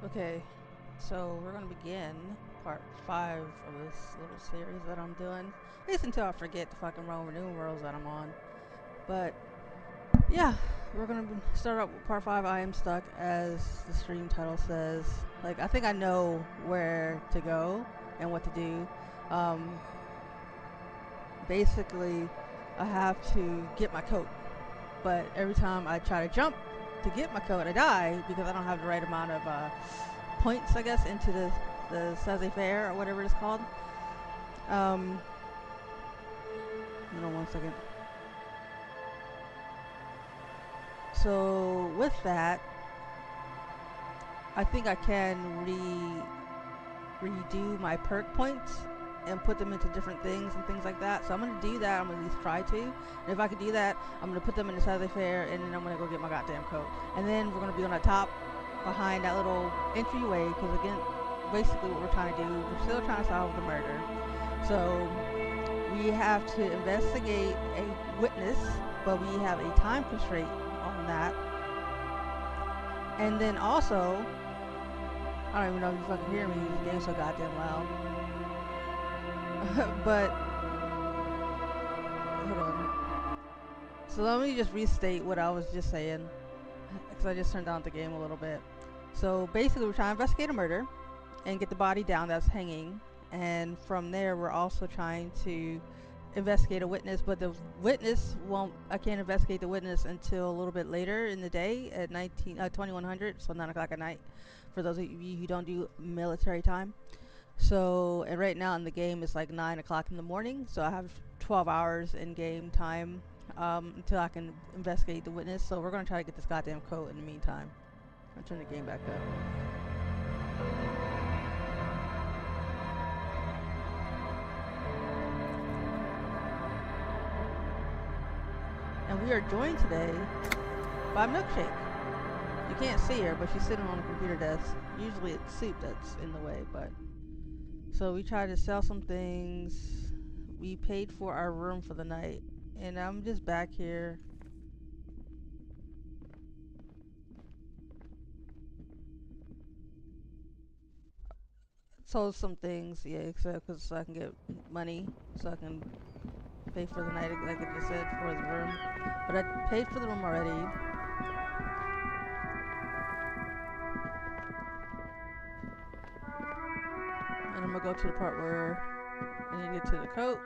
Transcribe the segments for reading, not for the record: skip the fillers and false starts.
Okay, so we're gonna begin part 5 of this little series that I'm doing. At least until I forget the fucking Roman numerals that I'm on. But yeah, we're gonna start up with part 5. I am stuck, as the stream title says. Like, I think I know where to go and what to do. Um, Basically, I have to get my coat. But every time I try to jump to get my coat, I die because I don't have the right amount of points, I guess, into the Saze Fair or whatever it's called. Um, Hold on one second. So with that, I think I can redo my perk points and put them into different things and things like that. So I'm gonna do that. I'm gonna at least try to. And if I can do that, I'm gonna put them in the Saturday Fair, and then I'm gonna go get my goddamn coat. And then we're gonna be on the top, behind that little entryway, because again, basically what we're trying to do, we're still trying to solve the murder. So we have to investigate a witness, but we have a time constraint on that. And then also, I don't even know if you fucking hear me. This game's so goddamn loud. But hold on. So let me just restate what I was just saying, because I just turned down the game a little bit. So basically, we're trying to investigate a murder and get the body down that's hanging, and from there, we're also trying to investigate a witness. But the witness won't. I can't investigate the witness until a little bit later in the day at 2100, so 9 o'clock at night. For those of you who don't do military time. So, and right now in the game it's like 9 o'clock in the morning, so I have 12 hours in game time until I can investigate the witness. So we're gonna try to get this goddamn coat in the meantime. I'll turn the game back up. And we are joined today by Milkshake. You can't see her, but she's sitting on a computer desk. Usually it's Soup that's in the way, but... So we tried to sell some things. We paid for our room for the night. And I'm just back here. Sold some things, yeah, except because so I can get money, so I can pay for the night, like I just said, for the room. But I paid for the room already. And I'm gonna go to the part where I need to get to the coat.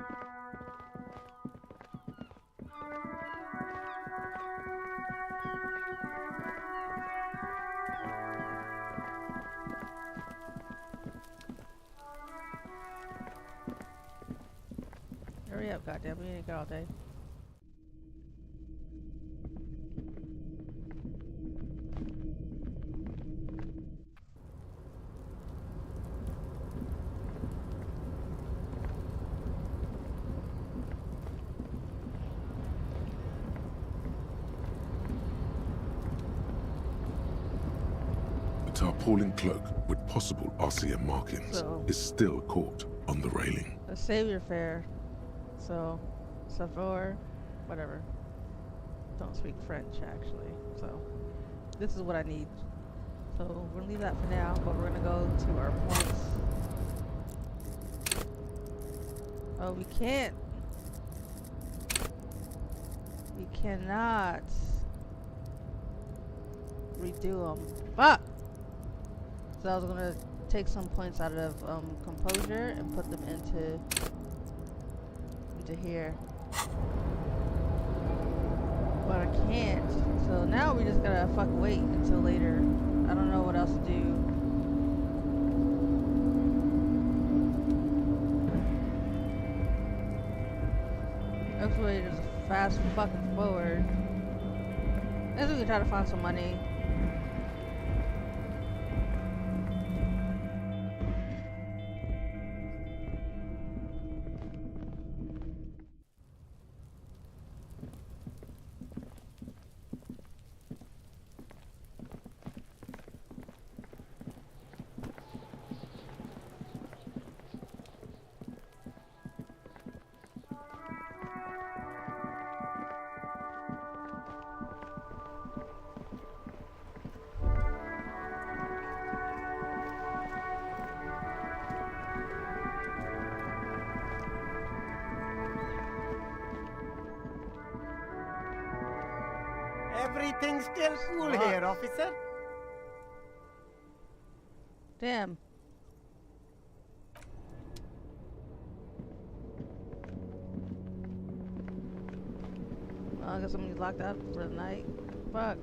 Hurry up, goddamn, we ain't got all day. The tarpaulin cloak with possible RCM markings So, is still caught on the railing. a savior fair. So, Savor, whatever. Don't speak French, actually. So, this is what I need. So, we're gonna leave that for now, but we're gonna go to our points. Oh, we can't. We cannot redo them. Fuck! So I was gonna take some points out of composure and put them into here. But I can't. So now we just gotta fuck wait until later. I don't know what else to do. Hopefully there's a fast fucking forward. I guess we can try to find some money. Everything's still cool Smart. here, officer. Damn. Well, I guess somebody's locked out for the night. Fuck.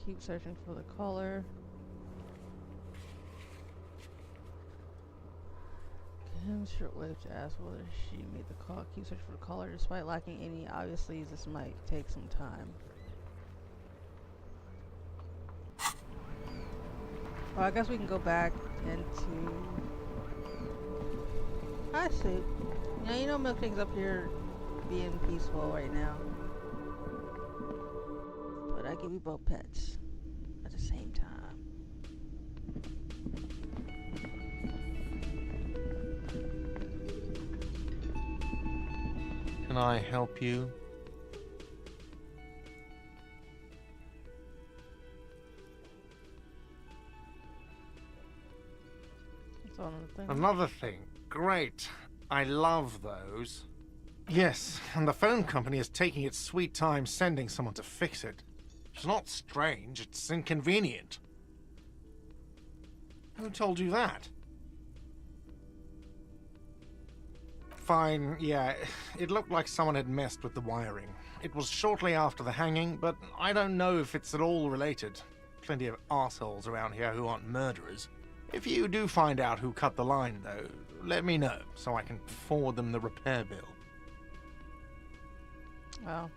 Keep searching for the caller. Kim shortwave to ask whether she made the call. Keep searching for the caller despite lacking any obvious leads. This might take some time. Well, I guess we can go back into. I see. You know, Milkshake's up here being peaceful right now. But I give you both pets at the same time. Can I help you? That's all another thing. Another thing. Great. I love those. Yes, and the phone company is taking its sweet time sending someone to fix it. It's not strange, it's inconvenient. Who told you that? Fine, yeah, it looked like someone had messed with the wiring. It was shortly after the hanging, but I don't know if it's at all related. Plenty of assholes around here who aren't murderers. If you do find out who cut the line, though, let me know, so I can forward them the repair bill. Well,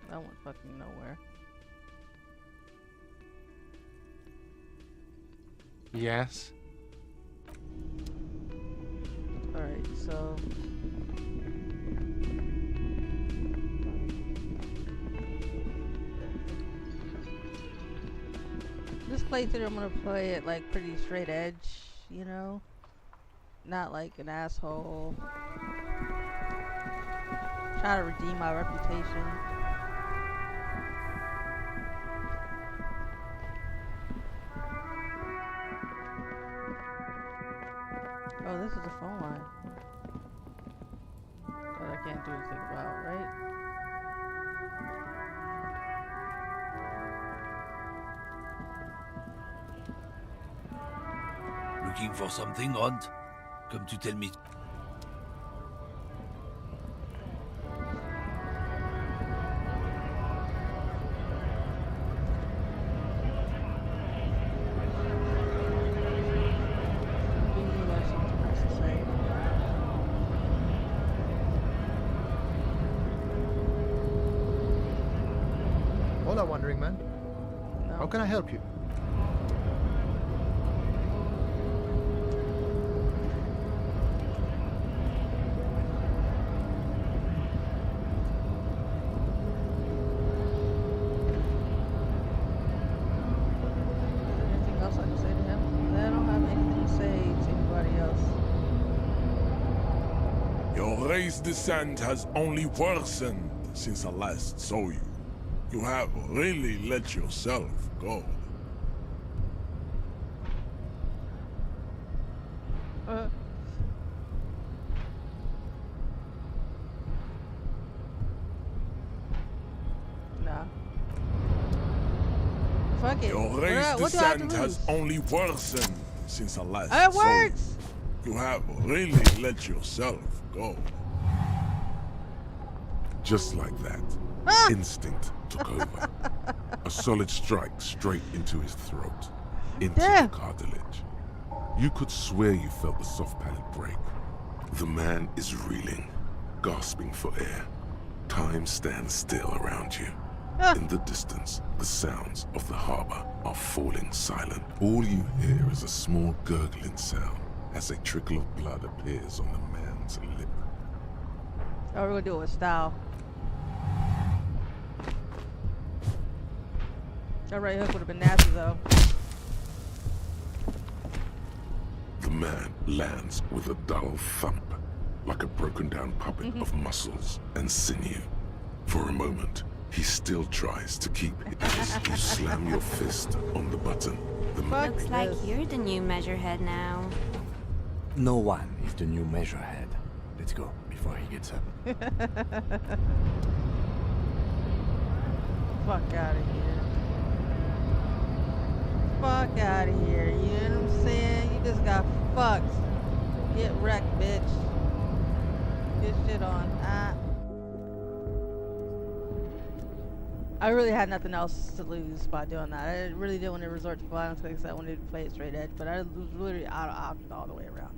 that went fucking nowhere. Yes? Alright, so... this playthrough I'm gonna play it like pretty straight edge, you know? Not like an asshole. Trying to redeem my reputation. Oh, this is a phone line. That I can't do anything about, right? Looking for something, Rond? Come to tell me. Hola, Wandering Man. No. How can I help you? Anything else I can say to him? I don't have anything to say to anybody else. Your race descent has only worsened since I last saw you. You have really let yourself go. Nah. Fuck it. Your race What do I have to descent has lose? only worsened since I last It saw you. works! You have really let yourself go. Just like that, Ah! instinct took over. A solid strike straight into his throat, into Damn. the cartilage. You could swear you felt the soft palate break. The man is reeling, gasping for air. Time stands still around you. Ah. In the distance, the sounds of the harbor are falling silent. All you hear is a small gurgling sound as a trickle of blood appears on the man's lip. Oh, we're gonna do it with style. That right hook would have been nasty though. The man lands with a dull thump. like a broken down puppet of muscles and sinew. For a moment, he still tries to keep it as you slam your fist on the button. Fuck Looks like this. you're the new measurehead now. No one is the new measurehead. Let's go before he gets up. Fuck out of here. Fuck out of here. You know what I'm saying? You just got fucked. Get wrecked, bitch. Get shit on. I really had nothing else to lose by doing that. I really didn't want to resort to violence because I wanted to play it straight edge, but I was literally out of options all the way around.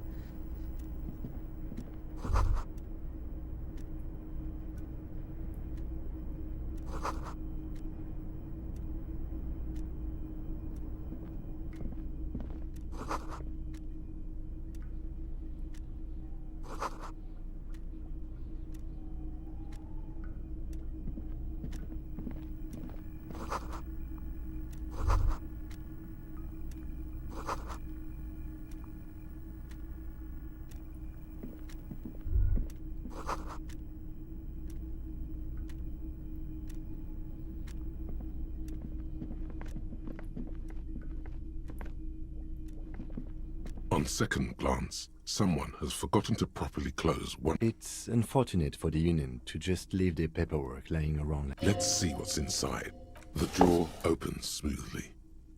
On second glance, someone has forgotten to properly close one. It's unfortunate for the Union to just leave their paperwork lying around. Let's see what's inside. The drawer opens smoothly.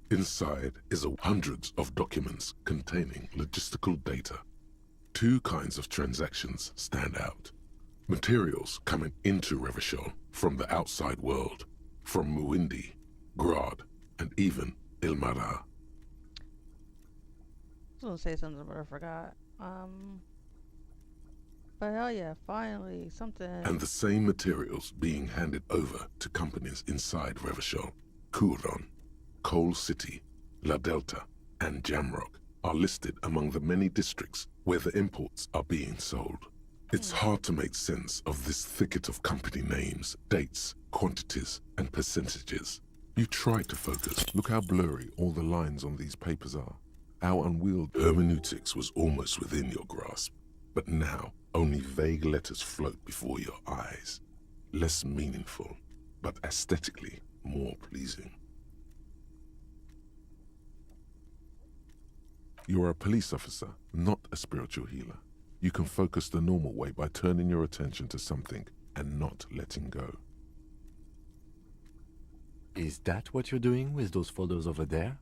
Inside is hundreds of documents containing logistical data. Two kinds of transactions stand out. Materials coming into Revachol from the outside world, from Muindi, Grad, and even Ilmara. I was gonna say something, but I forgot. But hell yeah, finally, something. And the same materials being handed over to companies inside Revachol. Kuron, Coal City, La Delta, and Jamrock are listed among the many districts where the imports are being sold. It's hard to make sense of this thicket of company names, dates, quantities, and percentages. You try to focus. Look how blurry all the lines on these papers are. How unwieldy. Hermeneutics was almost within your grasp, but now only vague letters float before your eyes. Less meaningful, but aesthetically more pleasing. You are a police officer, not a spiritual healer. You can focus the normal way by turning your attention to something and not letting go. Is that what you're doing with those folders over there?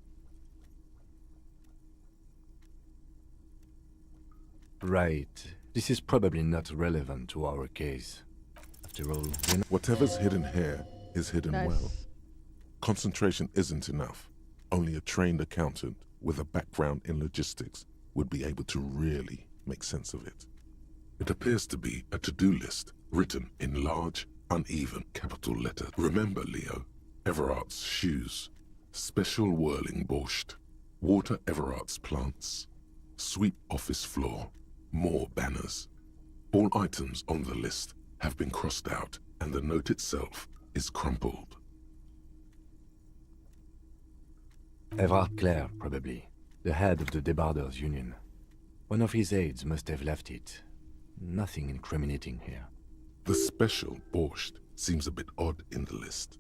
Right. This is probably not relevant to our case. After all, Whatever's hidden here is hidden Nice. well. Concentration isn't enough. Only a trained accountant with a background in logistics would be able to really make sense of it. It appears to be a to-do list written in large, uneven capital letters. Remember, Leo, Everard's shoes, special whirling borscht, water Everard's plants, sweep office floor, more banners. All items on the list have been crossed out and the note itself is crumpled. Everard Clare, probably. The head of the Debarders Union. One of his aides must have left it. Nothing incriminating here. The special borscht seems a bit odd in the list.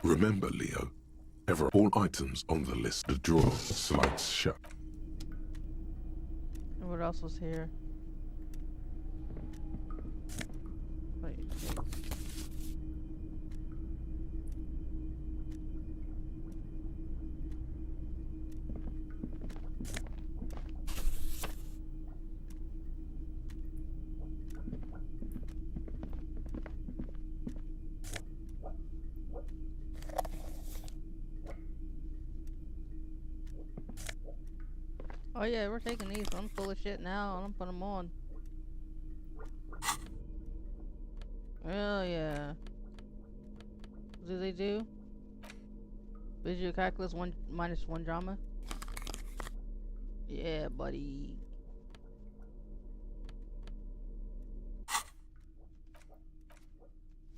Remember, Leo, all items on the list, the drawer slides shut. And what else was here? Wait. Oh yeah, we're taking these. I'm full of shit now, and I'm putting them on. Oh yeah. What do they do? Visual calculus -1 drama. Yeah, buddy.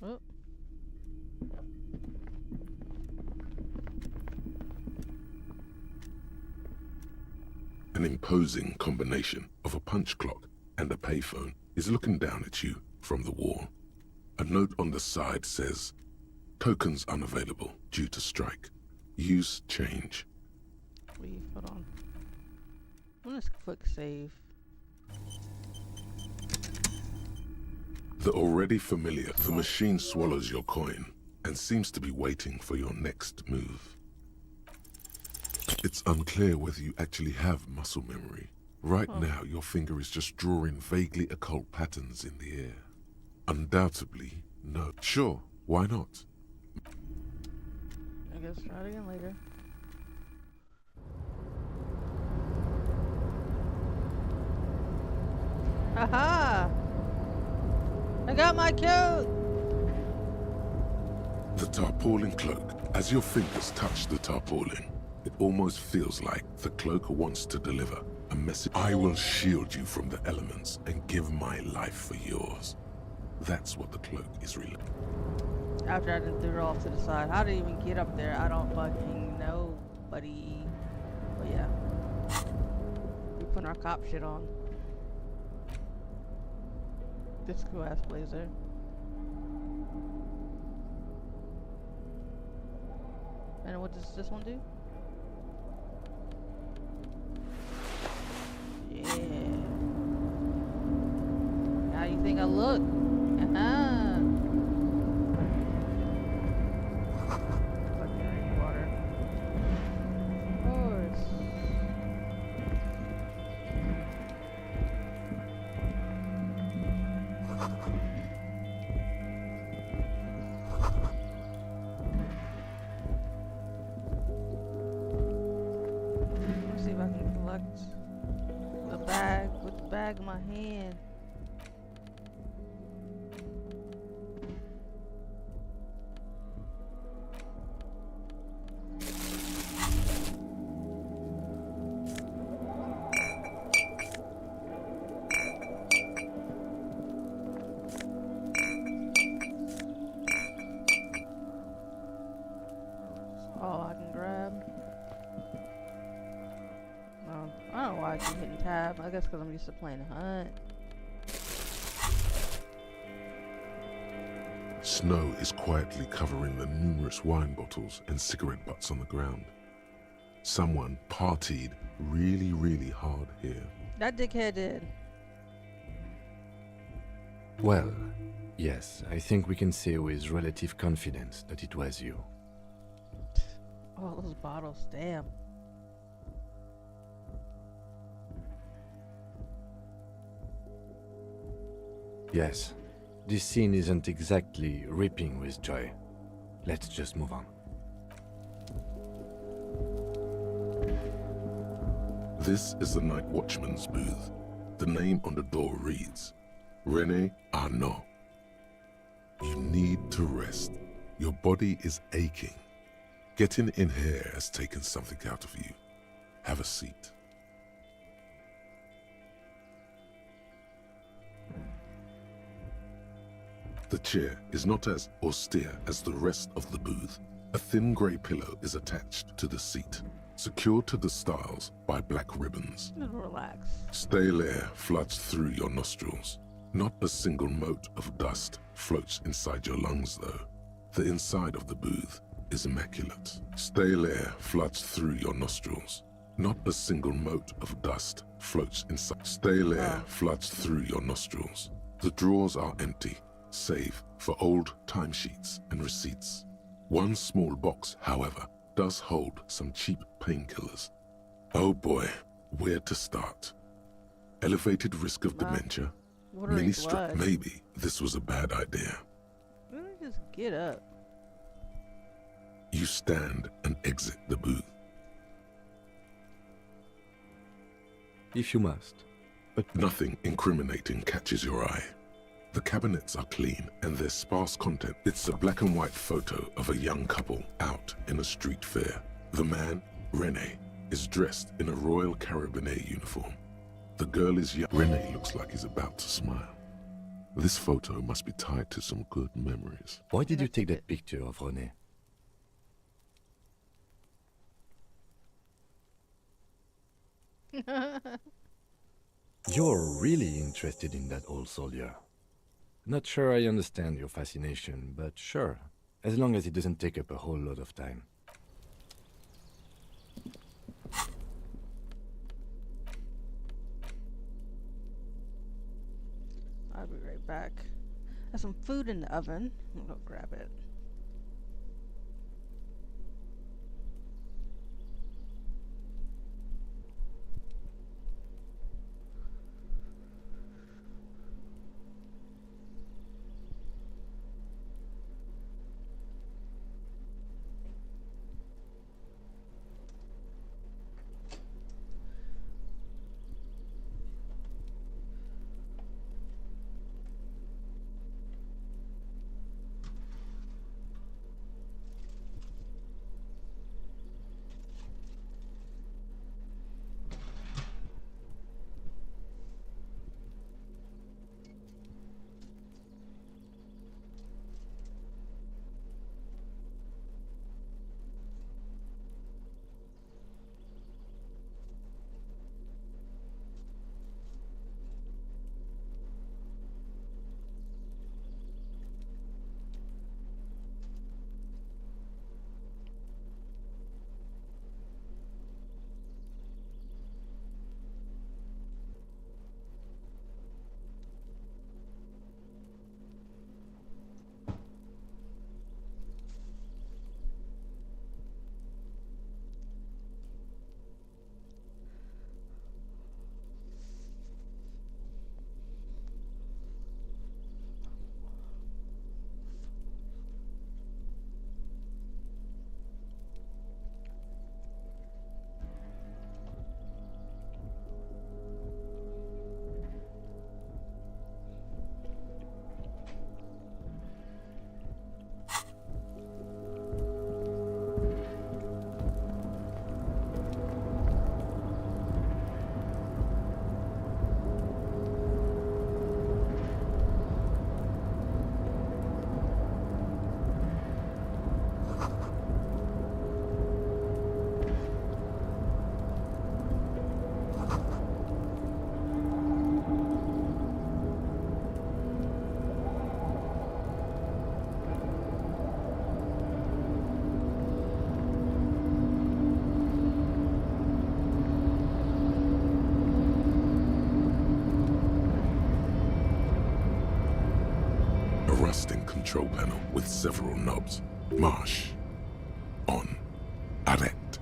Oh. An imposing combination of a punch clock and a payphone is looking down at you from the wall. A note on the side says, "Tokens unavailable due to strike. Use change." Leave. Hold on. I'm gonna click save. The already familiar, the machine swallows your coin and seems to be waiting for your next move. It's unclear whether you actually have muscle memory. Right now, your finger is just drawing vaguely occult patterns in the air. Undoubtedly, no. Sure, why not? I guess try it again later. Haha! I got my coat! The tarpaulin cloak. As your fingers touch the tarpaulin, it almost feels like the cloak wants to deliver a message. I will shield you from the elements and give my life for yours. That's what the cloak is really. After I done threw it off to the side. How did it even get up there? I don't fucking know, buddy. But yeah. We putting our cop shit on. This cool ass blazer. And what does this one do? Yeah. How you think I look? Fucking water. Of course. Let's see if I can collect the bag with the bag in my hand. All I can grab. I don't know why I keep hitting tab. I guess because I'm used to playing Hunt. Snow is quietly covering the numerous wine bottles and cigarette butts on the ground. Someone partied really, really hard here. That dickhead did. Well, yes, I think we can say with relative confidence that it was you. Oh, those bottles, damn. Yes, this scene isn't exactly ripping with joy. Let's just move on. This is the night watchman's booth. The name on the door reads, René Arnaud. You need to rest. Your body is aching. Getting in here has taken something out of you. Have a seat. The chair is not as austere as the rest of the booth. A thin grey pillow is attached to the seat, secured to the stiles by black ribbons. Relax. Stale air floods through your nostrils. Not a single mote of dust floats inside your lungs, though. The inside of the booth is immaculate. Stale air floods through your nostrils. Not a single mote of dust floats inside. Stale air floods through your nostrils. The drawers are empty, save for old timesheets and receipts. One small box, however, does hold some cheap painkillers. Oh boy, where to start? Elevated risk of dementia? Mini stroke? Maybe this was a bad idea. Really, just get up. You stand and exit the booth. If you must. But nothing incriminating catches your eye. The cabinets are clean and there's sparse content. It's a black and white photo of a young couple out in a street fair. The man, René, is dressed in a Royal Carabinieri uniform. The girl is young. René looks like he's about to smile. This photo must be tied to some good memories. Why did you take that picture of René? You're really interested in that old soldier. Not sure I understand your fascination, but sure, as long as it doesn't take up a whole lot of time. I'll be right back. There's some food in the oven. I'll go grab it. A rusting control panel with several knobs. Marsh. On. Arrête.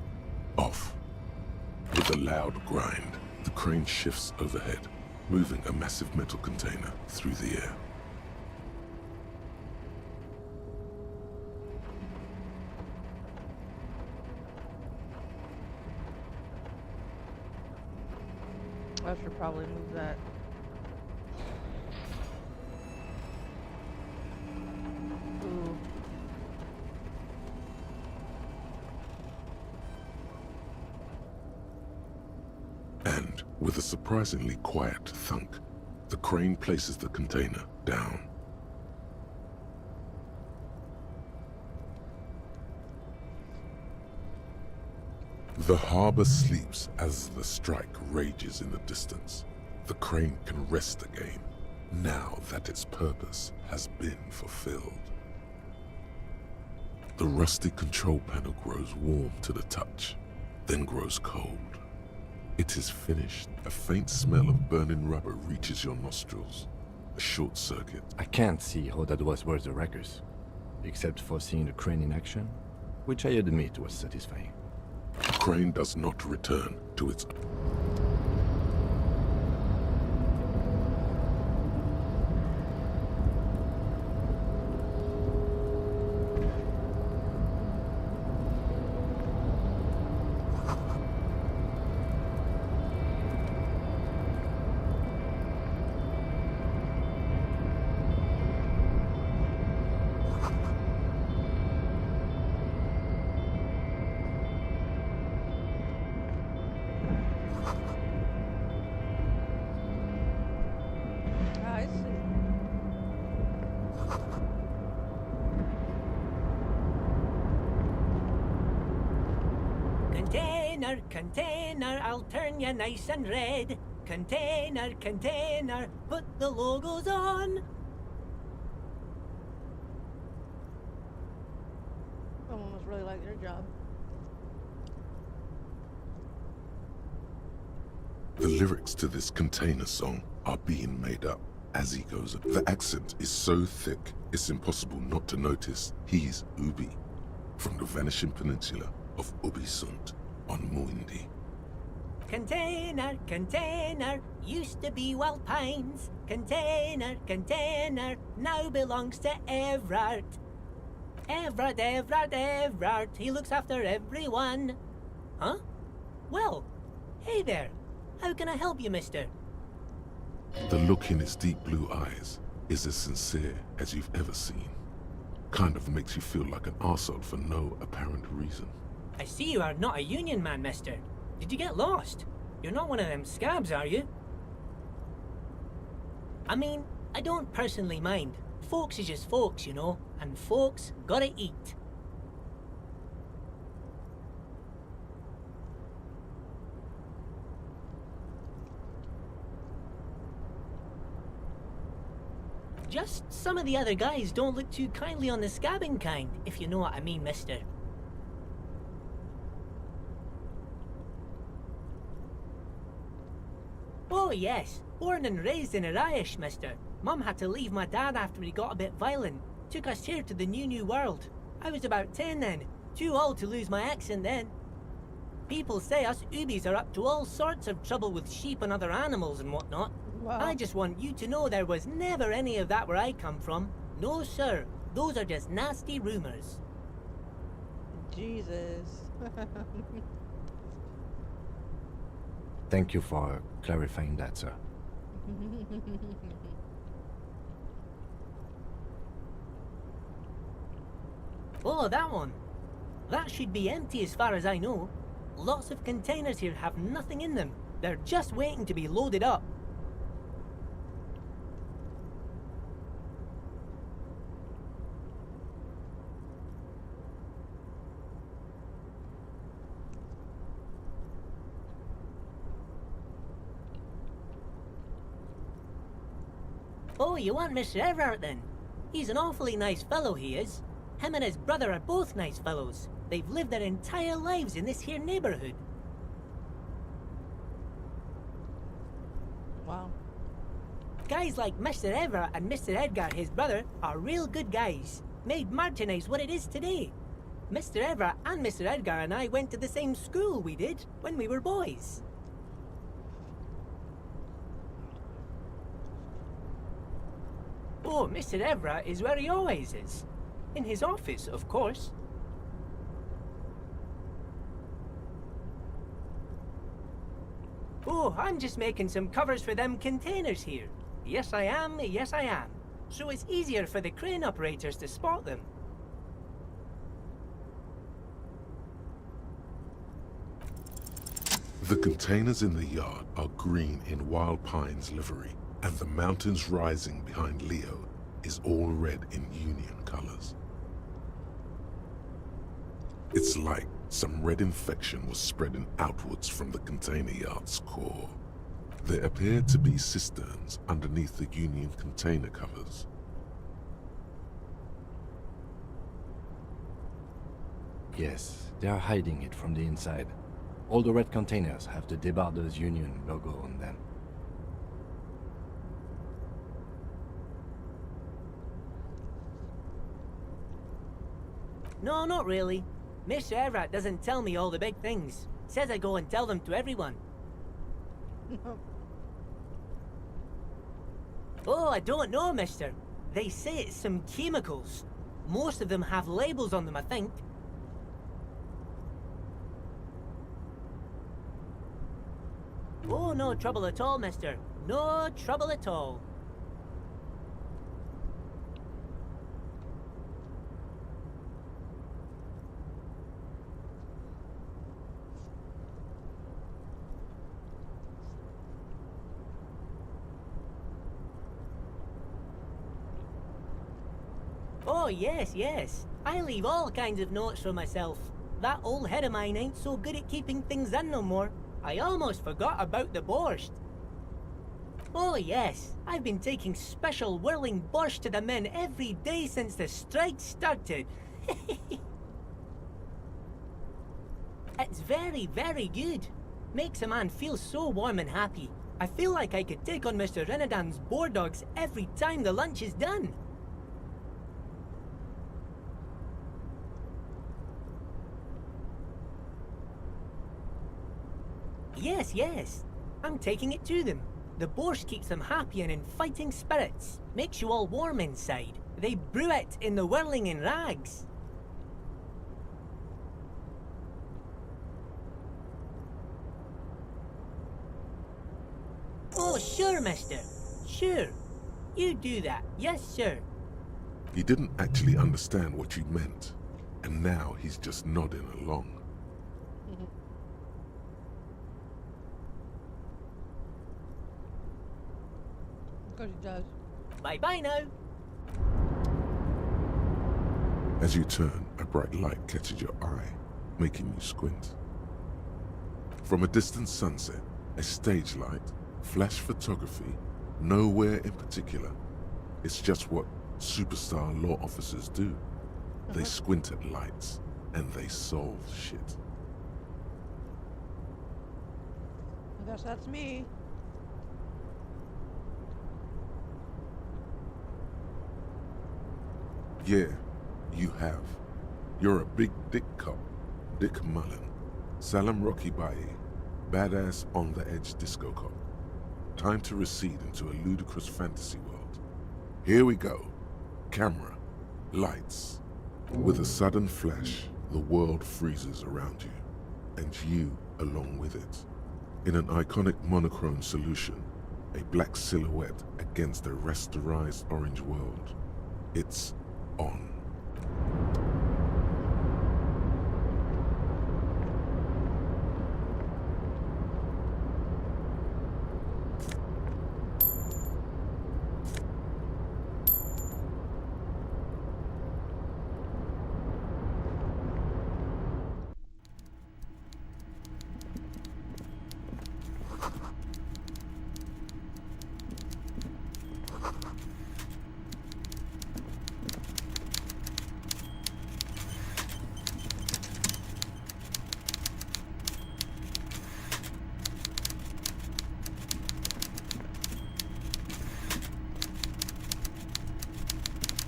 Off. With a loud grind, the crane shifts overhead, moving a massive metal container through the air. I should probably move that. Ooh. And, with a surprisingly quiet thunk, the crane places the container down. The harbor sleeps as the strike rages in the distance. The crane can rest again, now that its purpose has been fulfilled. The rusty control panel grows warm to the touch, then grows cold. It is finished. A faint smell of burning rubber reaches your nostrils. A short circuit. I can't see how that was worth the wreckers, except for seeing the crane in action, which I admit was satisfying. The crane does not return to its... Container, container, I'll turn you nice and red. Container, container, put the logos on. Someone must really like their job. The lyrics to this container song are being made up as he goes. The accent is so thick, it's impossible not to notice he's Ubi, from the vanishing peninsula of Ubisund on Muindi. Container, container, used to be Wild Pines. Container, container, now belongs to Everard. Everard, Everard, Everard, he looks after everyone. Huh? Well, hey there. How can I help you, mister? The look in its deep blue eyes is as sincere as you've ever seen. Kind of makes you feel like an arsehole for no apparent reason. I see you are not a union man, mister. Did you get lost? You're not one of them scabs, are you? I mean, I don't personally mind. Folks is just folks, you know, and folks gotta eat. Just some of the other guys don't look too kindly on the scabbing kind, if you know what I mean, mister. Oh yes, born and raised in Irish, mister. Mum had to leave my dad after he got a bit violent. Took us here to the new world. I was about 10 then, too old to lose my accent then. People say us Ubis are up to all sorts of trouble with sheep and other animals and whatnot. Wow. I just want you to know there was never any of that where I come from. No sir, those are just nasty rumours. Jesus. Thank you for clarifying that, sir. Oh, that one. That should be empty as far as I know. Lots of containers here have nothing in them. They're just waiting to be loaded up. Oh, you want Mr. Everard then? He's an awfully nice fellow, he is. Him and his brother are both nice fellows. They've lived their entire lives in this here neighborhood. Wow. Guys like Mr. Everard and Mr. Edgar, his brother, are real good guys. Made Martinez what it is today. Mr. Everard and Mr. Edgar and I went to the same school we did when we were boys. Oh, Mr. Everard is where he always is. In his office, of course. Oh, I'm just making some covers for them containers here. Yes, I am. Yes, I am. So it's easier for the crane operators to spot them. The containers in the yard are green in Wild Pine's livery, and the mountains rising behind Leo is all red in Union colors. It's like some red infection was spreading outwards from the container yard's core. There appear to be cisterns underneath the Union container covers. Yes, they are hiding it from the inside. All the red containers have the Debarders Union logo on them. No, not really. Mr. Everett doesn't tell me all the big things. Says I go and tell them to everyone. Oh, I don't know, mister. They say it's some chemicals. Most of them have labels on them, I think. Oh, no trouble at all, mister. No trouble at all. Oh, yes, yes. I leave all kinds of notes for myself. That old head of mine ain't so good at keeping things in no more. I almost forgot about the borscht. Oh yes, I've been taking special whirling borscht to the men every day since the strike started. It's very, very good. Makes a man feel so warm and happy. I feel like I could take on Mr. Renadan's boar dogs every time the lunch is done. Yes, yes. I'm taking it to them. The borscht keeps them happy and in fighting spirits. Makes you all warm inside. They brew it in the whirling in rags. Oh, sure, mister. Sure. You do that. Yes, sir. He didn't actually understand what you meant, and now he's just nodding along. Of course he does. Bye-bye now. As you turn, a bright light catches your eye, making you squint. From a distant sunset, a stage light, flash photography, nowhere in particular. It's just what superstar law officers do. They squint at lights, and they solve shit. I guess that's me. Yeah, you have. You're a big dick cop, Dick Mullen. Salam Rocky Baye, badass on-the-edge disco cop. Time to recede into a ludicrous fantasy world. Here we go. Camera, lights. With a sudden flash, the world freezes around you, and you along with it. In an iconic monochrome solution, a black silhouette against a rasterized orange world. It's on.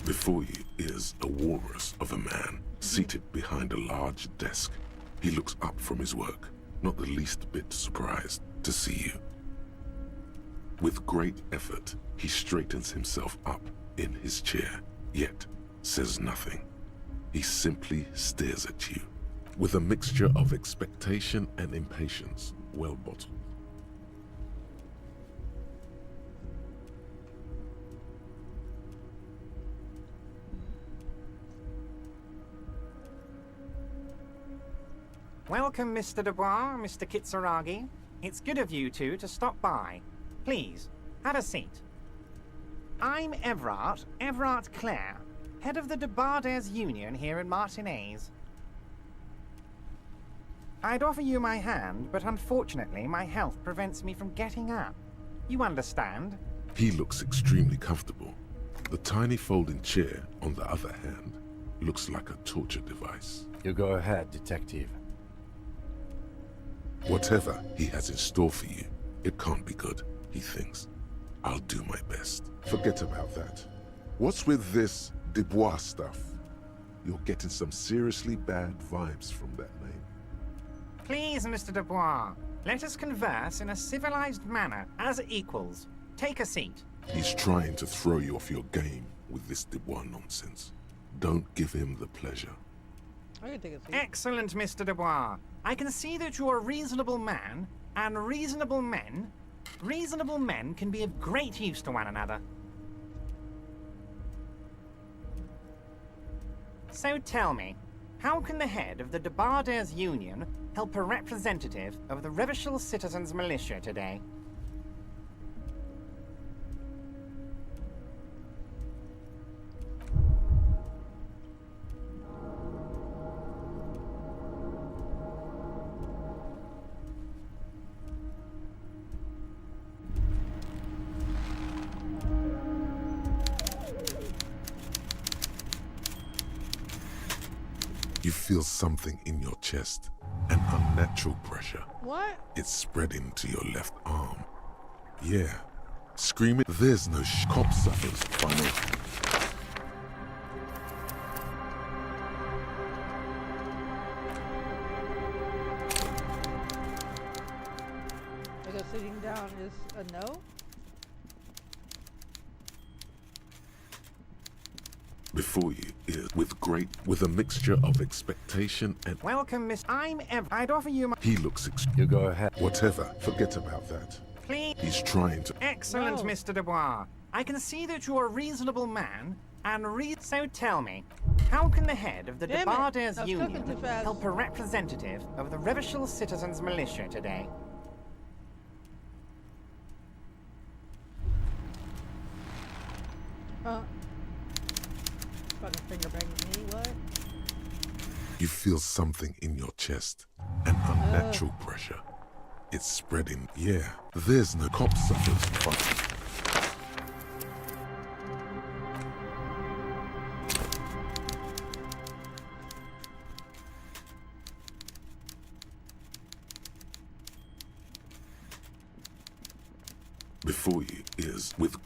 Before you is a walrus of a man, seated behind a large desk. He looks up from his work, not the least bit surprised to see you. With great effort, he straightens himself up in his chair, yet says nothing. He simply stares at you, with a mixture of expectation and impatience, well bottled. Welcome, Mr. Dubois, Mr. Kitsuragi. It's good of you two to stop by. Please, have a seat. I'm Everard Clare, head of the Debarders Union here in Martinez. I'd offer you my hand, but unfortunately my health prevents me from getting up. You understand? He looks extremely comfortable. The tiny folding chair, on the other hand, looks like a torture device. You go ahead, detective. Whatever he has in store for you, it can't be good, he thinks. I'll do my best. Forget about that. What's with this Dubois stuff? You're getting some seriously bad vibes from that name. Please, Mr. Dubois, let us converse in a civilized manner, as equals. Take a seat. He's trying to throw you off your game with this Dubois nonsense. Don't give him the pleasure. I can take a seat. Excellent, Mr. Dubois. I can see that you're a reasonable man, and reasonable men can be of great use to one another. So tell me, how can the head of the Debarders Union help a representative of the Revachol Citizens Militia today? You feel something in your chest, an unnatural pressure. What? It's spreading to your left arm. Yeah, screaming. There's no cop suffers final. I guess sitting down is a no? Before you is with a mixture of expectation and Welcome, Miss. I'm I'd offer you my. he looks You go ahead. whatever. Forget about that. Please. He's trying to. Excellent, No. Mr. Dubois. I can see that you're a reasonable man, and so tell me, how can the head of the Damn it. Debarders I'm Union talking too fast. help a representative of the Revachol Citizens Militia today? Fucking finger banging me, what? You feel something in your chest, an unnatural pressure. It's spreading. Yeah, there's no cop suffers fun. Before you is with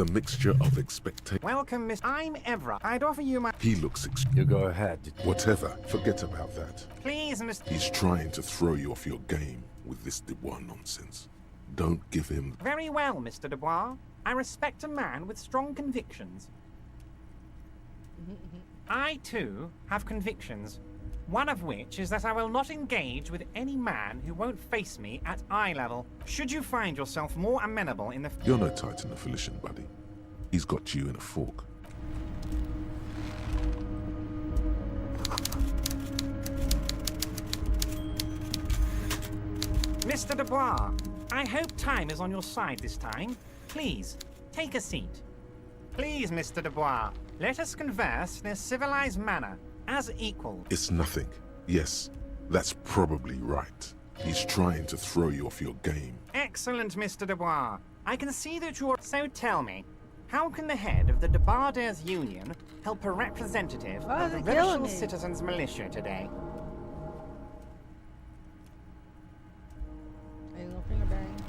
a mixture of expectation. Welcome, Miss. I'm Evra. I'd offer you my. He looks You go ahead. whatever. Forget about that. Please, Miss. He's trying to throw you off your game with this Dubois nonsense. Don't give him. Very well, Mr. Dubois. I respect a man with strong convictions. I, too, have convictions. One of which is that I will not engage with any man who won't face me at eye level. Should you find yourself more amenable in the... You're no Titan of Elysium, buddy. He's got you in a fork. Mr. Dubois, I hope time is on your side this time. Please, take a seat. Please, Mr. Dubois, let us converse in a civilized manner, as equals. It's nothing. Yes, that's probably right. He's trying to throw you off your game. Excellent, Mr. Dubois. I can see that you're... So tell me, how can the head of the Debarders Union help a representative Why of is the it killing Revachol me? Citizens Militia today? Ain't no finger bang.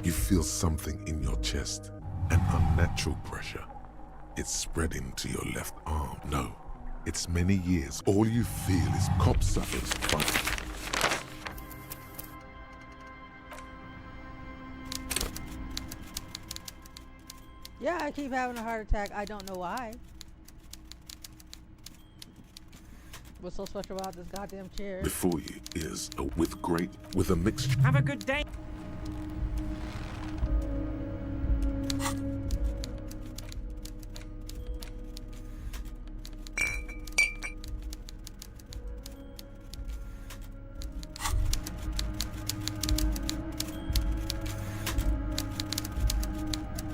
You feel something in your chest, an unnatural pressure. It's spreading to your left arm. No, it's many years. All you feel is cop suffers fun. Yeah, I keep having a heart attack. I don't know why. What's so special about this goddamn chair? Before you is with a mixture. Have a good day.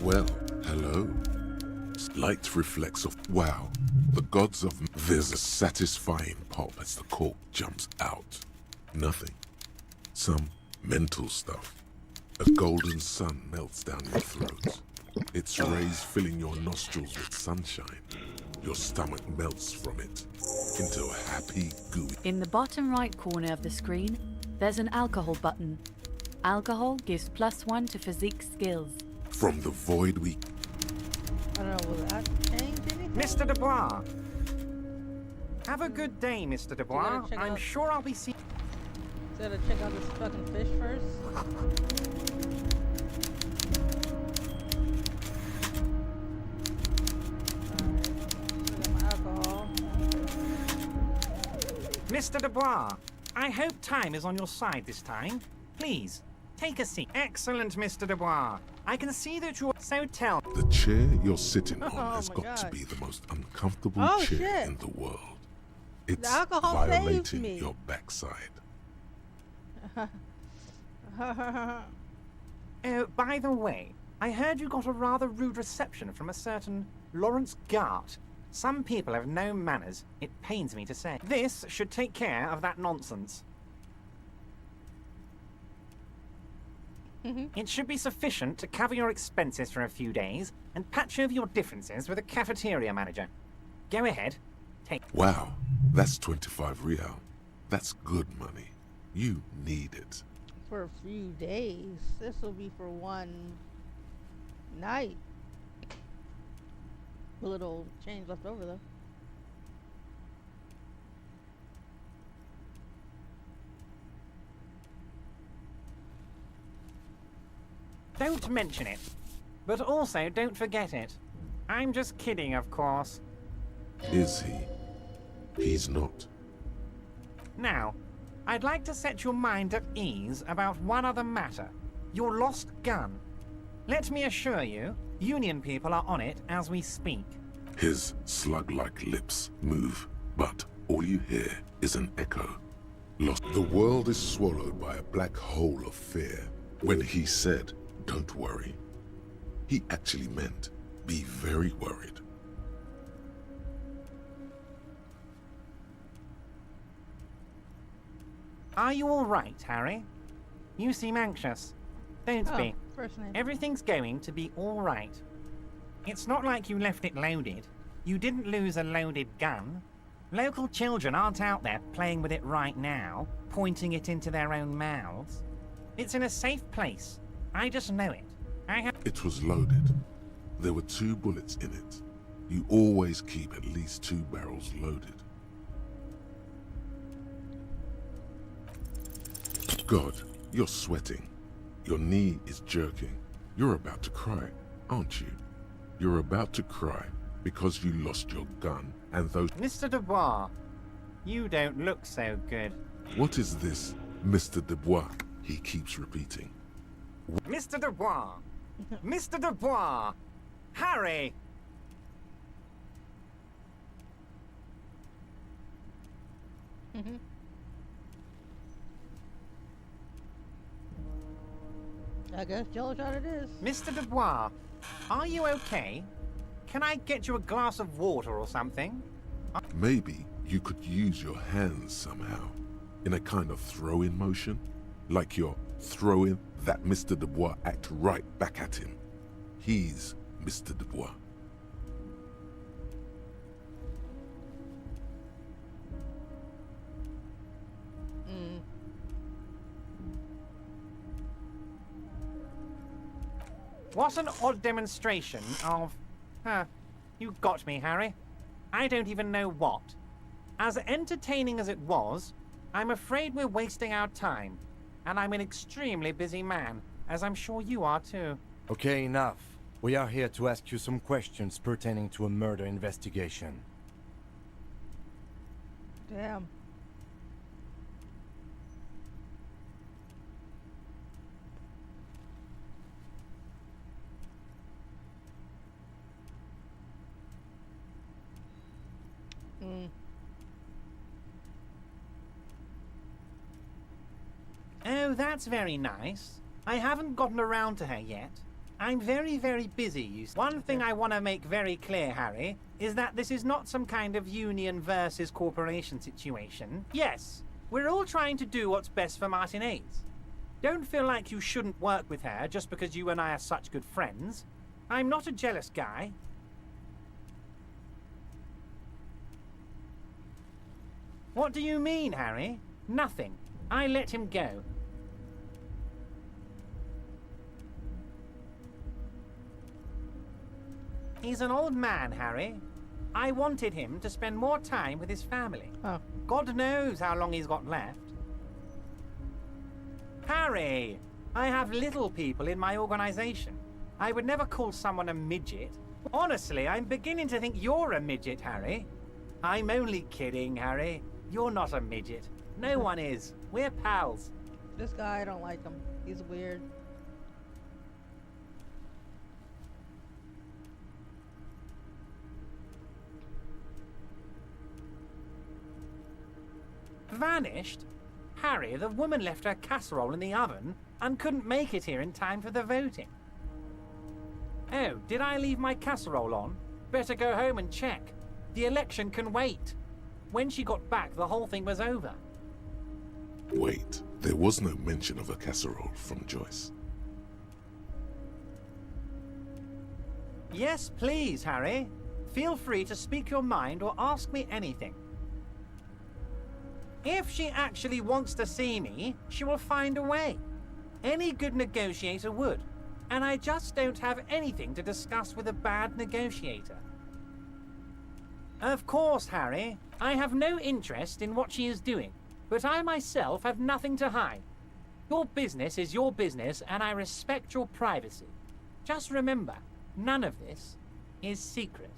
Well, hello. Light reflects off. Wow, the gods of. There's a satisfying pop as the cork jumps out. Nothing. Some mental stuff. A golden sun melts down your throat. Its rays filling your nostrils with sunshine. Your stomach melts from it into a happy, gooey. In the bottom right corner of the screen, there's an alcohol button. Alcohol gives +1 to physique skills. From the void we. I don't know, will that change anything? Mr. Dubois. Have a good day, Mr. Dubois. check I'm out- sure I'll be seeing... Gotta check out this fucking fish first. Mr. Dubois, I hope time is on your side this time. Please, take a seat. Excellent, Mr. Dubois. I can see that you're... So tell... The chair you're sitting on Oh has my got to God. be the most uncomfortable Oh, chair shit. in the world. It's alcohol saved violating me. your backside. Oh, by the way, I heard you got a rather rude reception from a certain Lawrence Gart. Some people have no manners, it pains me to say. This should take care of that nonsense. It should be sufficient to cover your expenses for a few days and patch over your differences with a cafeteria manager. Go ahead. Take... Wow, That's 25 real. That's good money. You need it. For a few days. This will be for one night. A little change left over though. Don't mention it. But also don't forget it. I'm just kidding, of course. Is he? He's not. Now, I'd like to set your mind at ease about one other matter. Your lost gun. Let me assure you, Union people are on it as we speak. His slug-like lips move, but all you hear is an echo. Lost. The world is swallowed by a black hole of fear. When he said, "Don't worry," he actually meant, be very worried. Are you all right, Harry? You seem anxious. Don't be. First name. Everything's going to be all right. It's not like you left it loaded. You didn't lose a loaded gun. Local children aren't out there playing with it right now, pointing it into their own mouths. It's in a safe place. I just know it. It was loaded. There were 2 bullets in it. You always keep at least 2 barrels loaded. God, you're sweating. Your knee is jerking. You're about to cry, aren't you? You're about to cry because you lost your gun and those... Mr. Dubois, you don't look so good. What is this, Mr. Dubois? He keeps repeating. Mr. Dubois! Mr. Dubois! Harry! I guess jello shot it is. Mr. Dubois, are you okay? Can I get you a glass of water or something? Maybe you could use your hands somehow, in a kind of throw-in motion, like you're throwing that Mr. Dubois act right back at him. He's Mr. Dubois. What an odd demonstration of... you got me, Harry. I don't even know what. As entertaining as it was, I'm afraid we're wasting our time. And I'm an extremely busy man, as I'm sure you are too. Okay, enough. We are here to ask you some questions pertaining to a murder investigation. Damn. Oh, that's very nice. I haven't gotten around to her yet. I'm very, very busy, you see. One thing I want to make very clear, Harry, is that this is not some kind of union versus corporation situation. Yes, we're all trying to do what's best for Martinez. Don't feel like you shouldn't work with her just because you and I are such good friends. I'm not a jealous guy. What do you mean, Harry? Nothing. I let him go. He's an old man, Harry. I wanted him to spend more time with his family. Oh. God knows how long he's got left. Harry! I have little people in my organization. I would never call someone a midget. Honestly, I'm beginning to think you're a midget, Harry. I'm only kidding, Harry. You're not a midget. No one is. We're pals. This guy, I don't like him. He's weird. Vanished? Harry, the woman left her casserole in the oven and couldn't make it here in time for the voting. Oh, did I leave my casserole on? Better go home and check. The election can wait. When she got back, the whole thing was over. Wait, there was no mention of a casserole from Joyce. Yes, please, Harry. Feel free to speak your mind or ask me anything. If she actually wants to see me, she will find a way. Any good negotiator would. And I just don't have anything to discuss with a bad negotiator. Of course, Harry, I have no interest in what she is doing, but I myself have nothing to hide. Your business is your business, and I respect your privacy. Just remember, none of this is secret.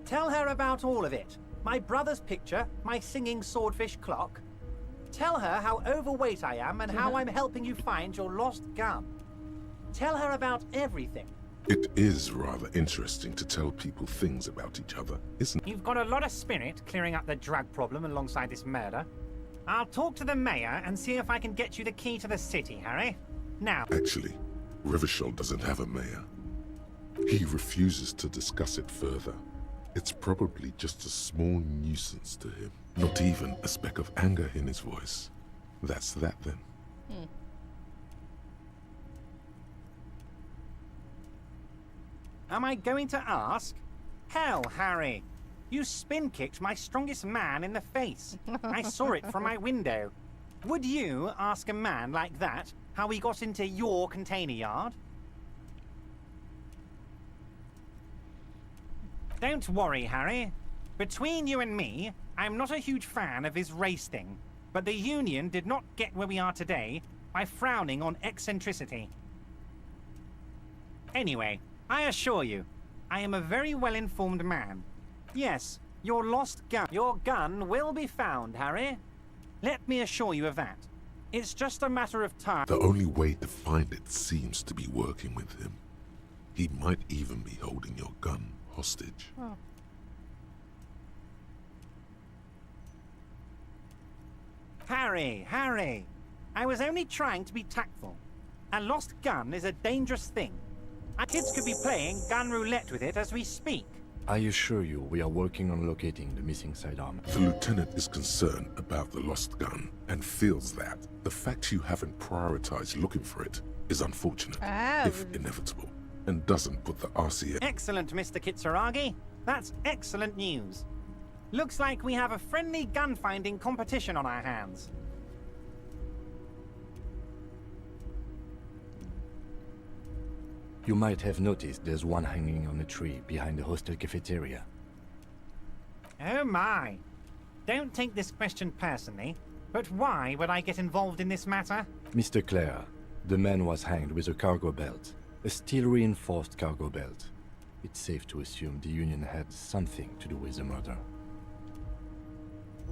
Tell her about all of it. My brother's picture, my singing swordfish clock. Tell her how overweight I am and how I'm helping you find your lost gun. Tell her about everything. It is rather interesting to tell people things about each other, isn't it? You've got a lot of spirit clearing up the drug problem alongside this murder. I'll talk to the mayor and see if I can get you the key to the city, Harry. Now. Actually, Revachol doesn't have a mayor. He refuses to discuss it further. It's probably just a small nuisance to him. Not even a speck of anger in his voice. That's that then. Am I going to ask? Hell, Harry. You spin-kicked my strongest man in the face. I saw it from my window. Would you ask a man like that how he got into your container yard? Don't worry, Harry. Between you and me, I'm not a huge fan of his race thing. But the Union did not get where we are today by frowning on eccentricity. Anyway, I assure you, I am a very well-informed man. Yes, your lost gun. Your gun will be found, Harry. Let me assure you of that. It's just a matter of time. The only way to find it seems to be working with him. He might even be holding your gun hostage. Oh. Harry, I was only trying to be tactful. A lost gun is a dangerous thing. Our kids could be playing gun roulette with it as we speak. I assure you, we are working on locating the missing sidearm. The lieutenant is concerned about the lost gun and feels that the fact you haven't prioritized looking for it is unfortunate, if inevitable, and doesn't put the RCA... Excellent, Mr. Kitsuragi. That's excellent news. Looks like we have a friendly gun-finding competition on our hands. You might have noticed there's one hanging on a tree behind the hostel cafeteria. Oh my. Don't take this question personally, but why would I get involved in this matter? Mr. Clare, the man was hanged with a cargo belt. A steel-reinforced cargo belt. It's safe to assume the Union had something to do with the murder.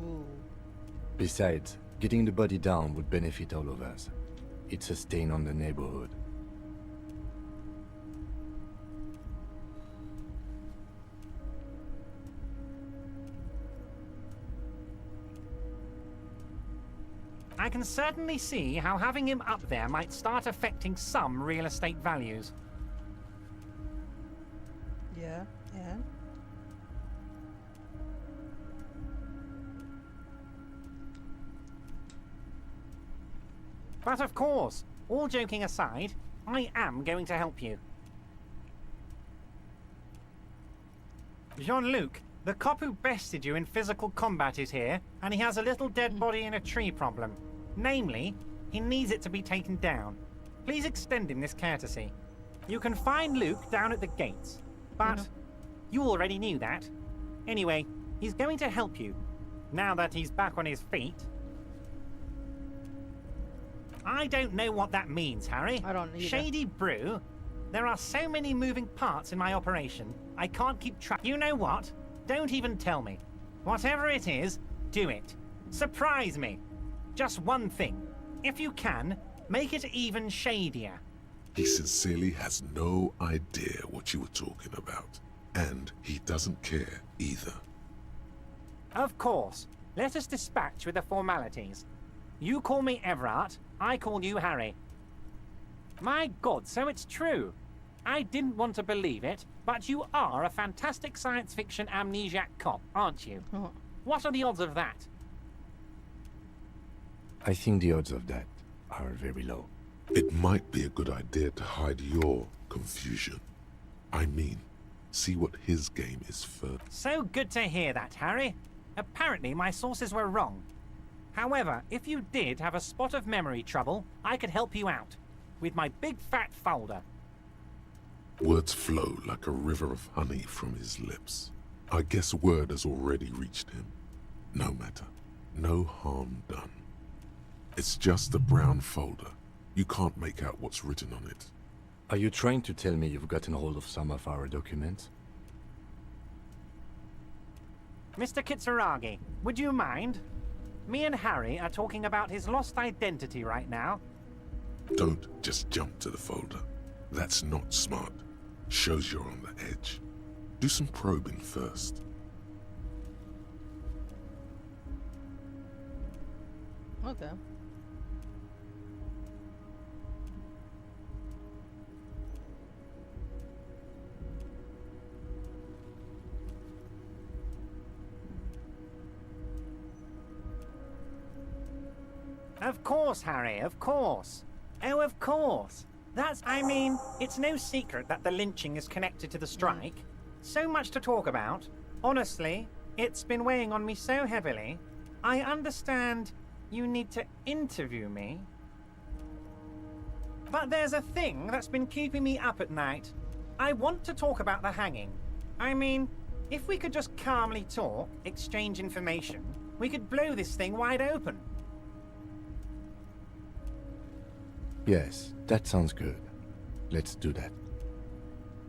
Ooh. Besides, getting the body down would benefit all of us. It's a stain on the neighborhood. I can certainly see how having him up there might start affecting some real estate values. Yeah. But of course, all joking aside, I am going to help you. Jean-Luc, the cop who bested you in physical combat is here, and he has a little dead body in a tree problem. Namely, he needs it to be taken down. Please extend him this courtesy. You can find Luke down at the gates, but you already knew that. Anyway, he's going to help you, now that he's back on his feet. I don't know what that means, Harry. I don't either. Shady brew? There are so many moving parts in my operation, I can't keep track. You know what? Don't even tell me. Whatever it is, do it. Surprise me. Just one thing. If you can, make it even shadier. He sincerely has no idea what you were talking about. And he doesn't care either. Of course. Let us dispatch with the formalities. You call me Everard, I call you Harry. My God, so it's true. I didn't want to believe it, but you are a fantastic science fiction amnesiac cop, aren't you? Oh. What are the odds of that? I think the odds of that are very low. It might be a good idea to hide your confusion. I mean, See what his game is first. So good to hear that, Harry. Apparently my sources were wrong. However, if you did have a spot of memory trouble, I could help you out. With my big fat folder. Words flow like a river of honey from his lips. I guess word has already reached him. No matter. No harm done. It's just a brown folder. You can't make out what's written on it. Are you trying to tell me you've gotten hold of some of our documents? Mr. Kitsuragi, would you mind? Me and Harry are talking about his lost identity right now. Don't just jump to the folder. That's not smart. Shows you're on the edge. Do some probing first. Okay. Of course, Harry, of course. Oh, of course. I mean, it's no secret that the lynching is connected to the strike. So much to talk about. Honestly, it's been weighing on me so heavily. I understand you need to interview me. But there's a thing that's been keeping me up at night. I want to talk about the hanging. I mean, if we could just calmly talk, exchange information, we could blow this thing wide open. Yes, that sounds good. Let's do that.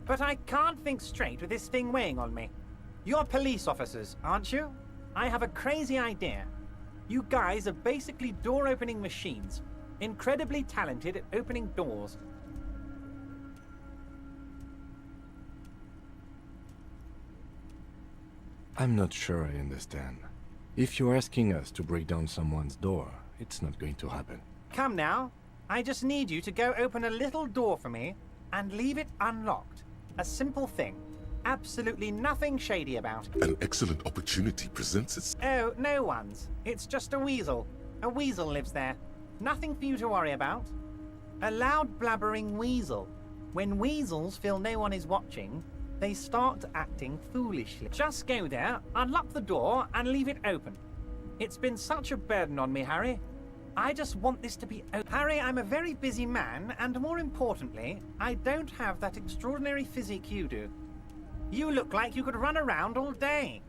But I can't think straight with this thing weighing on me. You're police officers, aren't you? I have a crazy idea. You guys are basically door-opening machines. Incredibly talented at opening doors. I'm not sure I understand. If you're asking us to break down someone's door, it's not going to happen. Come now. I just need you to go open a little door for me and leave it unlocked. A simple thing. Absolutely nothing shady about it. An excellent opportunity presents itself. Oh, no one's. It's just a weasel. A weasel lives there. Nothing for you to worry about. A loud blabbering weasel. When weasels feel no one is watching, they start acting foolishly. Just go there, unlock the door, and leave it open. It's been such a burden on me, Harry. I just want this to be open. Harry, I'm a very busy man, and more importantly, I don't have that extraordinary physique you do. You look like you could run around all day.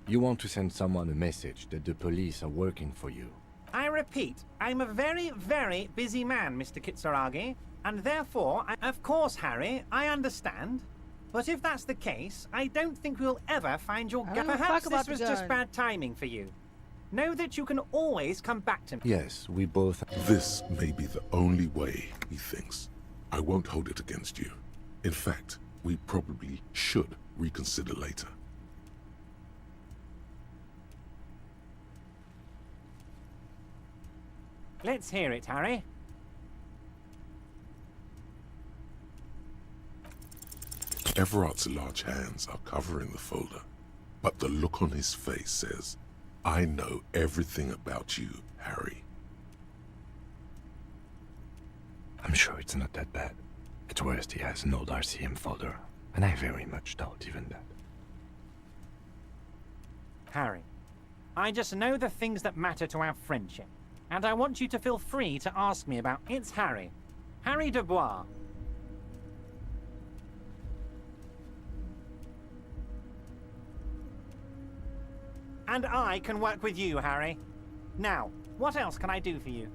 You want to send someone a message that the police are working for you. I repeat, I'm a very, very busy man, Mr. Kitsuragi, and therefore, of course, Harry, I understand. But if that's the case, I don't think we'll ever find your gun. Perhaps this was just bad timing for you. Know that you can always come back to me. Yes, we both... This may be the only way, he thinks. I won't hold it against you. In fact, we probably should reconsider later. Let's hear it, Harry. Everart's large hands are covering the folder, but the look on his face says, I know everything about you, Harry. I'm sure it's not that bad. At worst, he has an old RCM folder, and I very much doubt even that. Harry, I just know the things that matter to our friendship, and I want you to feel free to ask me about... It's Harry. Harry Dubois. And I can work with you, Harry. Now, what else can I do for you?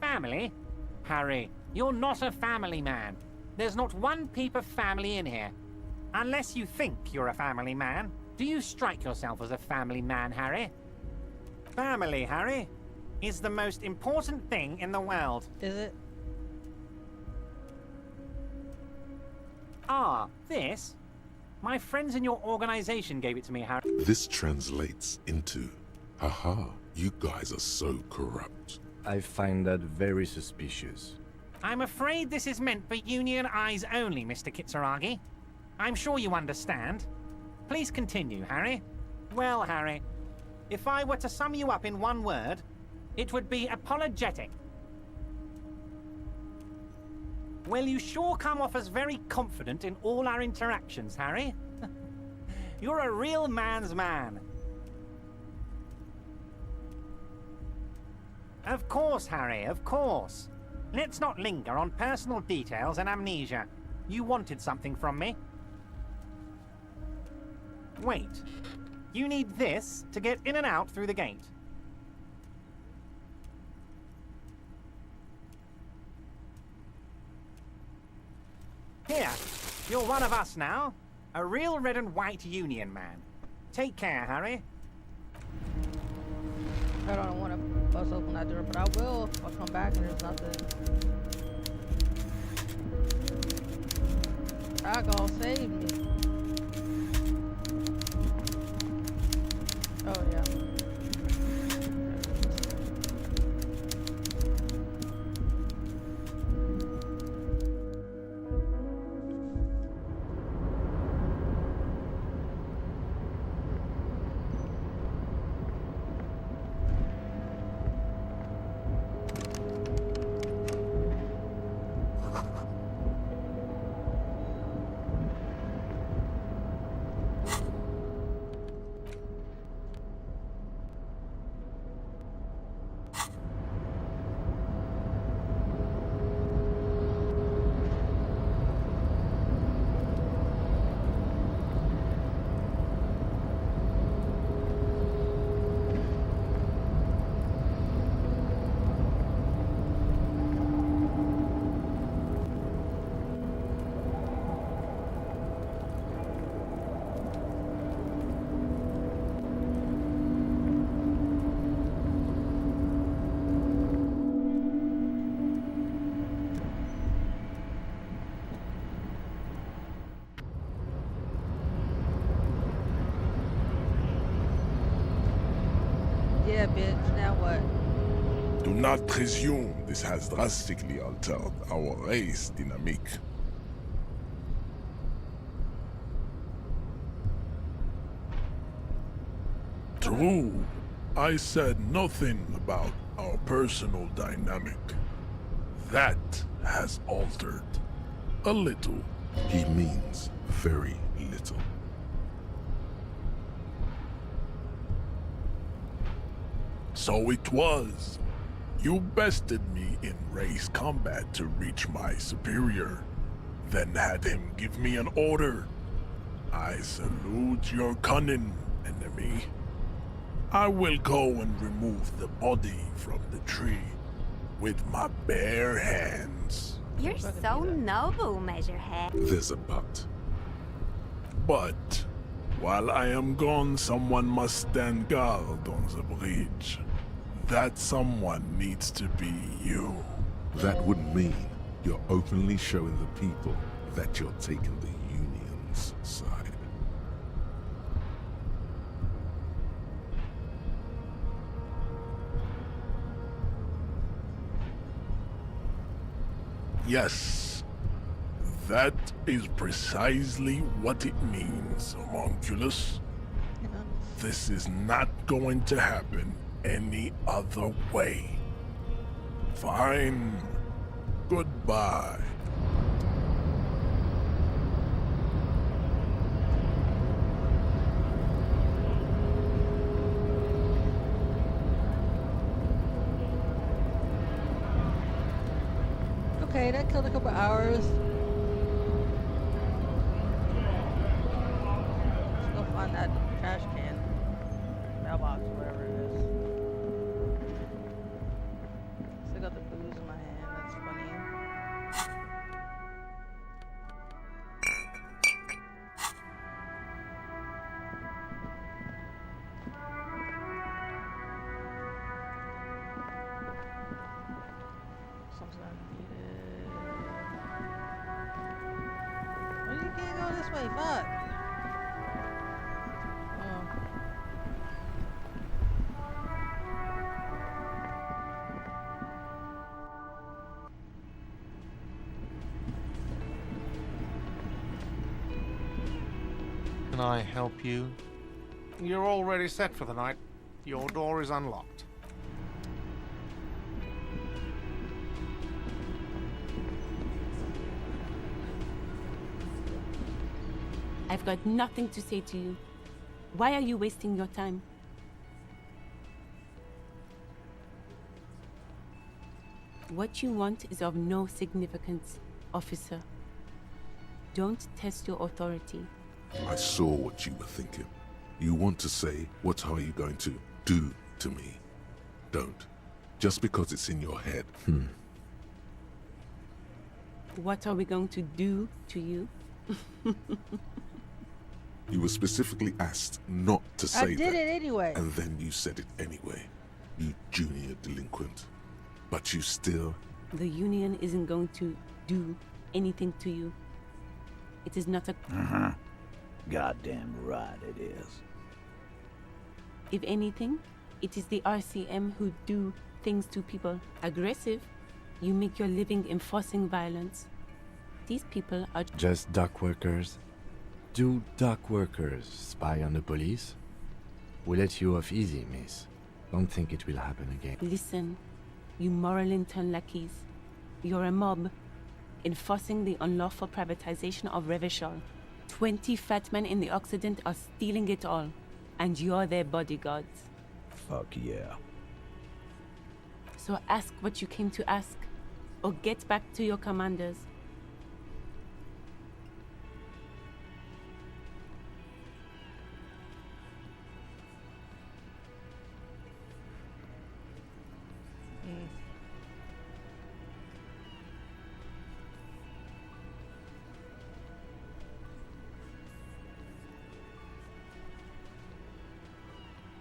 Family? Harry, you're not a family man. There's not one peep of family in here. Unless you think you're a family man. Do you strike yourself as a family man, Harry? Family, Harry, is the most important thing in the world. Is it? Ah, this? My friends in your organization gave it to me, Harry. This translates into, haha, you guys are so corrupt. I find that very suspicious. I'm afraid this is meant for Union eyes only, Mr. Kitsuragi. I'm sure you understand. Please continue, Harry. Well, Harry, if I were to sum you up in one word, it would be apologetic. Well, you sure come off as very confident in all our interactions, Harry. You're a real man's man. Of course, Harry, of course. Let's not linger on personal details and amnesia. You wanted something from me. Wait. You need this to get in and out through the gate. Here, you're one of us now. A real red and white Union man. Take care, Harry. I don't want to bust open that door, but I will if I come back and there's nothing. Alcohol saved me. Oh yeah. Yeah, bitch. Now what? Do not presume this has drastically altered our race dynamic. True, I said nothing about our personal dynamic. That has altered. A little. He means very little. So it was. You bested me in race combat to reach my superior, then had him give me an order. I salute your cunning, enemy. I will go and remove the body from the tree with my bare hands. You're so noble, Measurehead. There's a but. But while I am gone, someone must stand guard on the bridge. That someone needs to be you. That would mean you're openly showing the people that you're taking the Union's side. Yes, that is precisely what it means, homunculus. This is not going to happen any other way. Fine. Goodbye. Okay, that killed a couple hours. Let's go find that trash can. Mailbox, whatever it is. Still got the booze in my hand, that's funny. Something I needed. Well, you can't go this way, fuck. Oh. Can I help you? You're already set for the night. Your door is unlocked. I've got nothing to say to you. Why are you wasting your time? What you want is of no significance, officer. Don't test your authority. I saw what you were thinking. You want to say, what are you going to do to me? Don't. Just because it's in your head. What are we going to do to you? You were specifically asked not to say that. I did it anyway. And then you said it anyway. You junior delinquent. But you still... The Union isn't going to do anything to you. It is not a... Goddamn right it is. If anything, it is the RCM who do things to people. Aggressive. You make your living enforcing violence. These people are... Just dock workers? Do dock workers spy on the police? We'll let you off easy, miss. Don't think it will happen again. Listen, you moral intern lackeys. You're a mob, enforcing the unlawful privatization of Revachol. 20 fat men in the Occident are stealing it all, and you're their bodyguards. Fuck yeah. So ask what you came to ask, or get back to your commanders.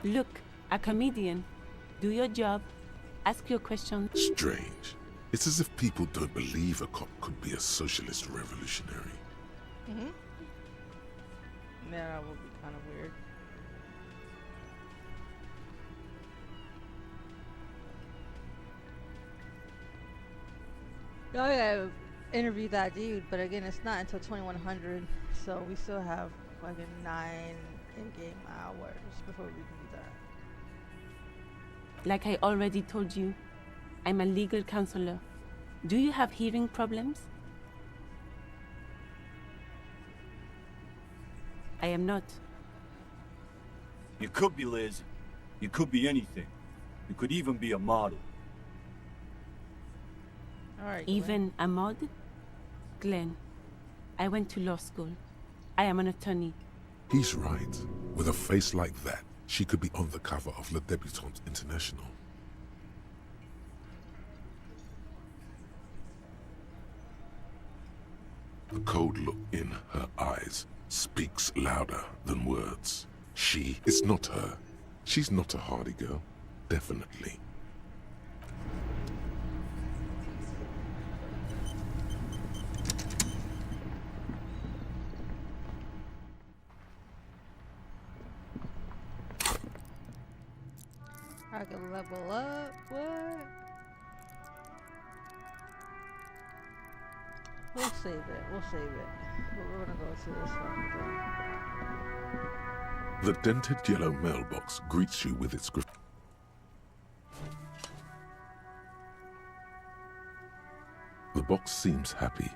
Look, a comedian. Do your job. Ask your questions. Strange. It's as if people don't believe a cop could be a socialist revolutionary. Yeah, that would be kind of weird. Oh yeah, interview that dude, but again, it's not until 2100, so we still have fucking 9 in-game hours before we can do that. Like I already told you, I'm a legal counselor. Do you have hearing problems? I am not. You could be Liz. You could be anything. You could even be a model. All right. Even a mod? Glenn, I went to law school. I am an attorney. He's right. With a face like that, she could be on the cover of Le Debutante International. The cold look in her eyes speaks louder than words. She is not her. She's not a hardy girl. Definitely. I can level up. What? We'll save it. We'll save it. But we're gonna go to this fucking thing. The dented yellow mailbox greets you with its graffiti. The box seems happy.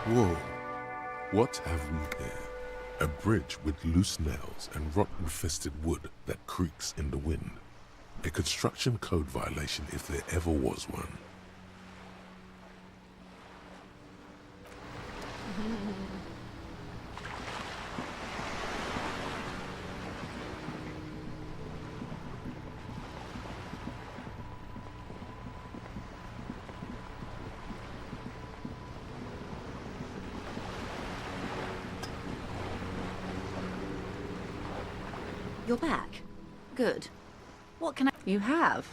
Whoa, what have we here? A bridge with loose nails and rot-infested wood that creaks in the wind. A construction code violation if there ever was one. You're back. Good. What can I... You have?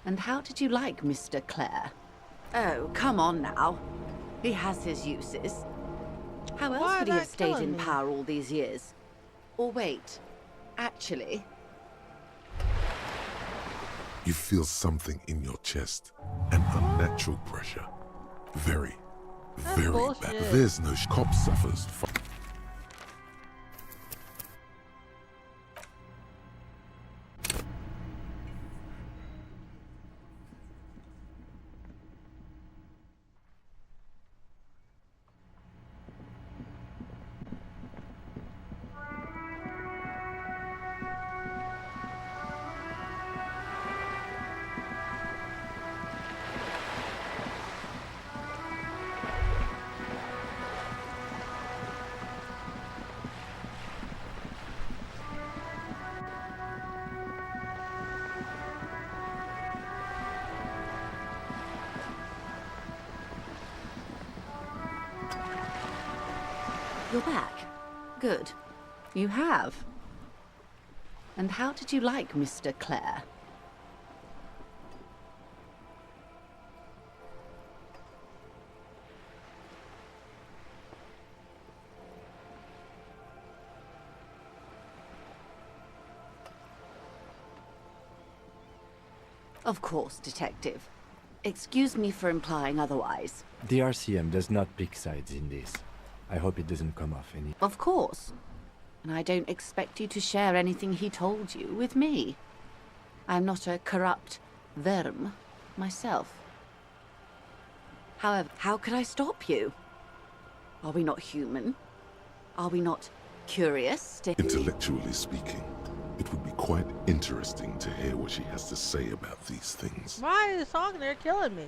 And how did you like Mr. Clare? Oh, come on now. He has his uses. How else would he have stayed in power all these years? Or wait, actually... You feel something in your chest, an unnatural pressure. Very, very bad. There's no cop suffers. You're back. Good. You have. And how did you like Mr. Clare? Of course, Detective. Excuse me for implying otherwise. The RCM does not pick sides in this. I hope it doesn't come off any... Of course. And I don't expect you to share anything he told you with me. I'm not a corrupt verm myself. However, how could I stop you? Are we not human? Are we not curious to... Intellectually speaking, it would be quite interesting to hear what she has to say about these things. Why is the song there killing me?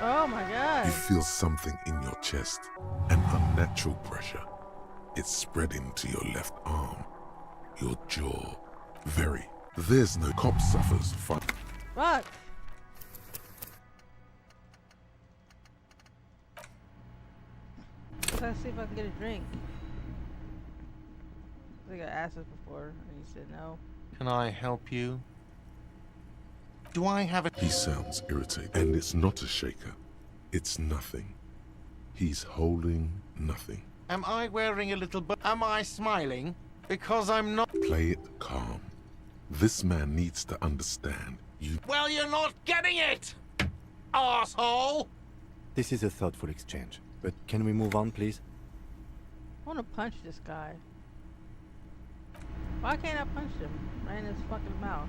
Oh my god. You feel something in your chest, an unnatural pressure. It's spreading to your left arm, your jaw. Very. There's no cop suffers. Fuck. Let's see if I can get a drink. I think I asked this before and he said no. Can I help you? Do I have a... He sounds irritated, and it's not a shaker. It's nothing. He's holding nothing. Am I wearing a little... Am I smiling? Because I'm not... Play it calm. This man needs to understand you... Well, you're not getting it! Arsehole! This is a thoughtful exchange, but can we move on, please? I want to punch this guy. Why can't I punch him? Right in his fucking mouth.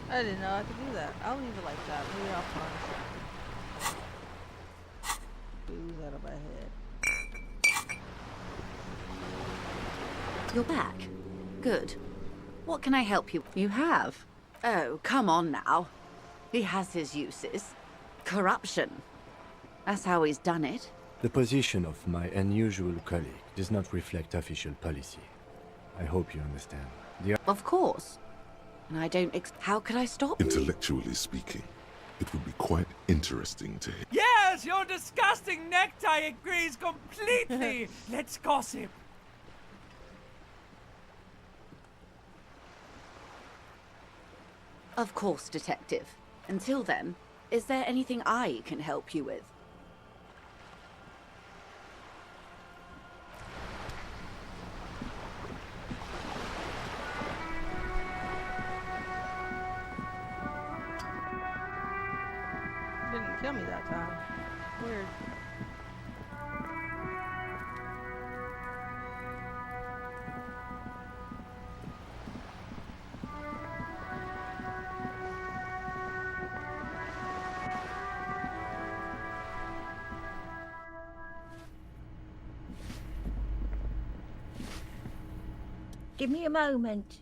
I didn't know I could do that. I'll leave it like that. Maybe I'll find booze out of my head. You're back. Good. What can I help you? You have? Oh, come on now. He has his uses. Corruption. That's how he's done it. The position of my unusual colleague does not reflect official policy. I hope you understand. Of course. And I don't how could I stop you? Intellectually speaking, it would be quite interesting to hear. Yes, your disgusting necktie agrees completely. Let's gossip. Of course, Detective. Until then, is there anything I can help you with? didn't kill me that time. Weird. Give me a moment.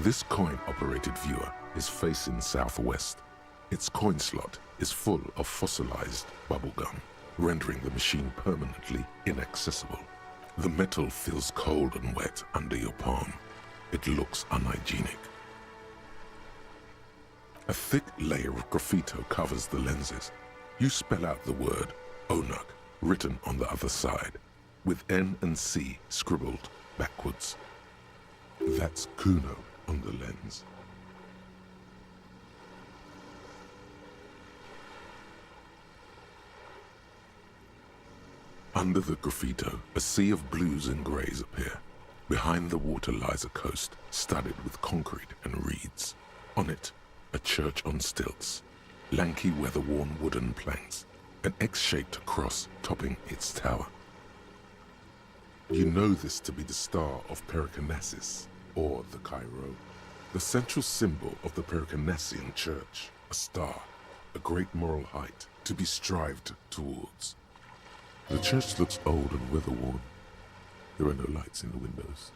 This coin-operated viewer is facing southwest. Its coin slot is full of fossilized bubblegum, rendering the machine permanently inaccessible. The metal feels cold and wet under your palm. It looks unhygienic. A thick layer of graffito covers the lenses. You spell out the word Onuk written on the other side, with N and C scribbled backwards. That's Kuno on the lens. Under the graffito, a sea of blues and greys appear. Behind the water lies a coast studded with concrete and reeds. On it, a church on stilts, lanky weather-worn wooden planks, an X-shaped cross topping its tower. You know this to be the Star of Pericanasis, or the Cairo, the central symbol of the Pericanassian Church, a star, a great moral height to be strived towards. The church looks old and weather-worn. There are no lights in the windows.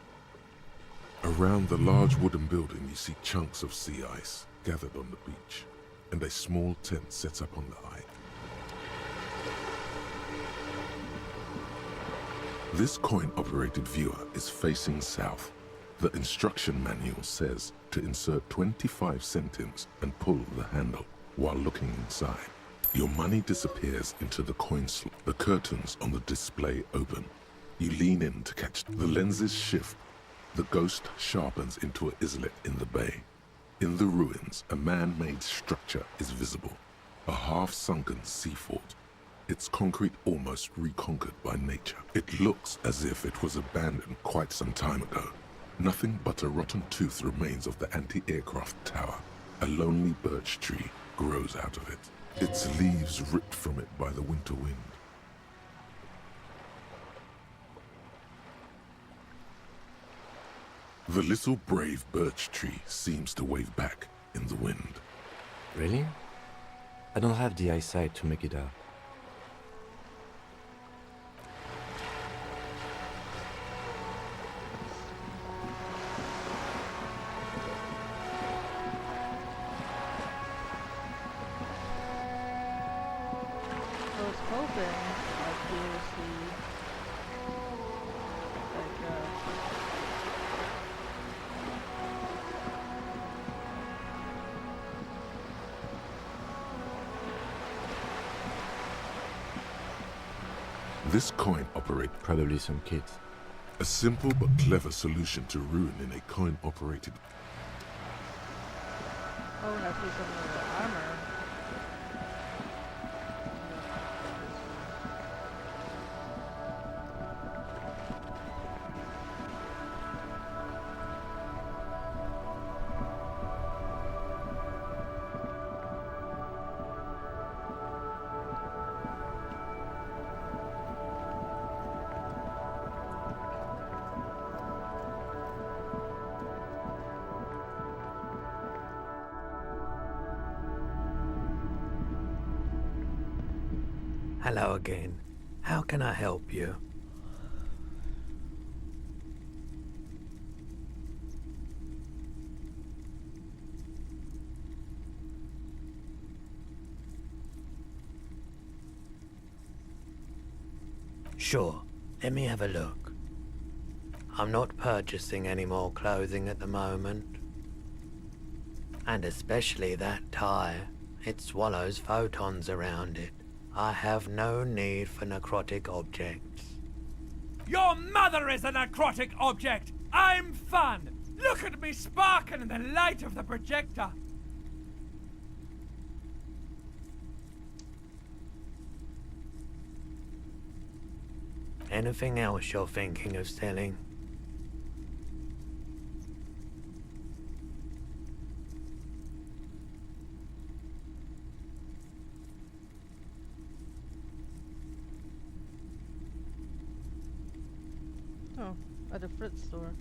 Around the large wooden building you see chunks of sea ice gathered on the beach, and a small tent sets up on the height. This coin-operated viewer is facing south. The instruction manual says to insert 25 centimes and pull the handle while looking inside. Your money disappears into the coin slot. The curtains on the display open. You lean in to catch the lenses shift. The ghost sharpens into an islet in the bay. In the ruins, a man-made structure is visible. A half-sunken sea fort. Its concrete almost reconquered by nature. It looks as if it was abandoned quite some time ago. Nothing but a rotten tooth remains of the anti-aircraft tower. A lonely birch tree grows out of it, its leaves ripped from it by the winter wind. The little brave birch tree seems to wave back in the wind. Really? I don't have the eyesight to make it out. This coin operates probably some kids. A simple but clever solution to ruin in a coin-operated... Oh, and I see some of the armor. Hello again. How can I help you? Sure. Let me have a look. I'm not purchasing any more clothing at the moment. And especially that tie. It swallows photons around it. I have no need for necrotic objects. Your mother is a necrotic object! I'm fun! Look at me sparking in the light of the projector! Anything else you're thinking of selling? Oh, at a Fritz store.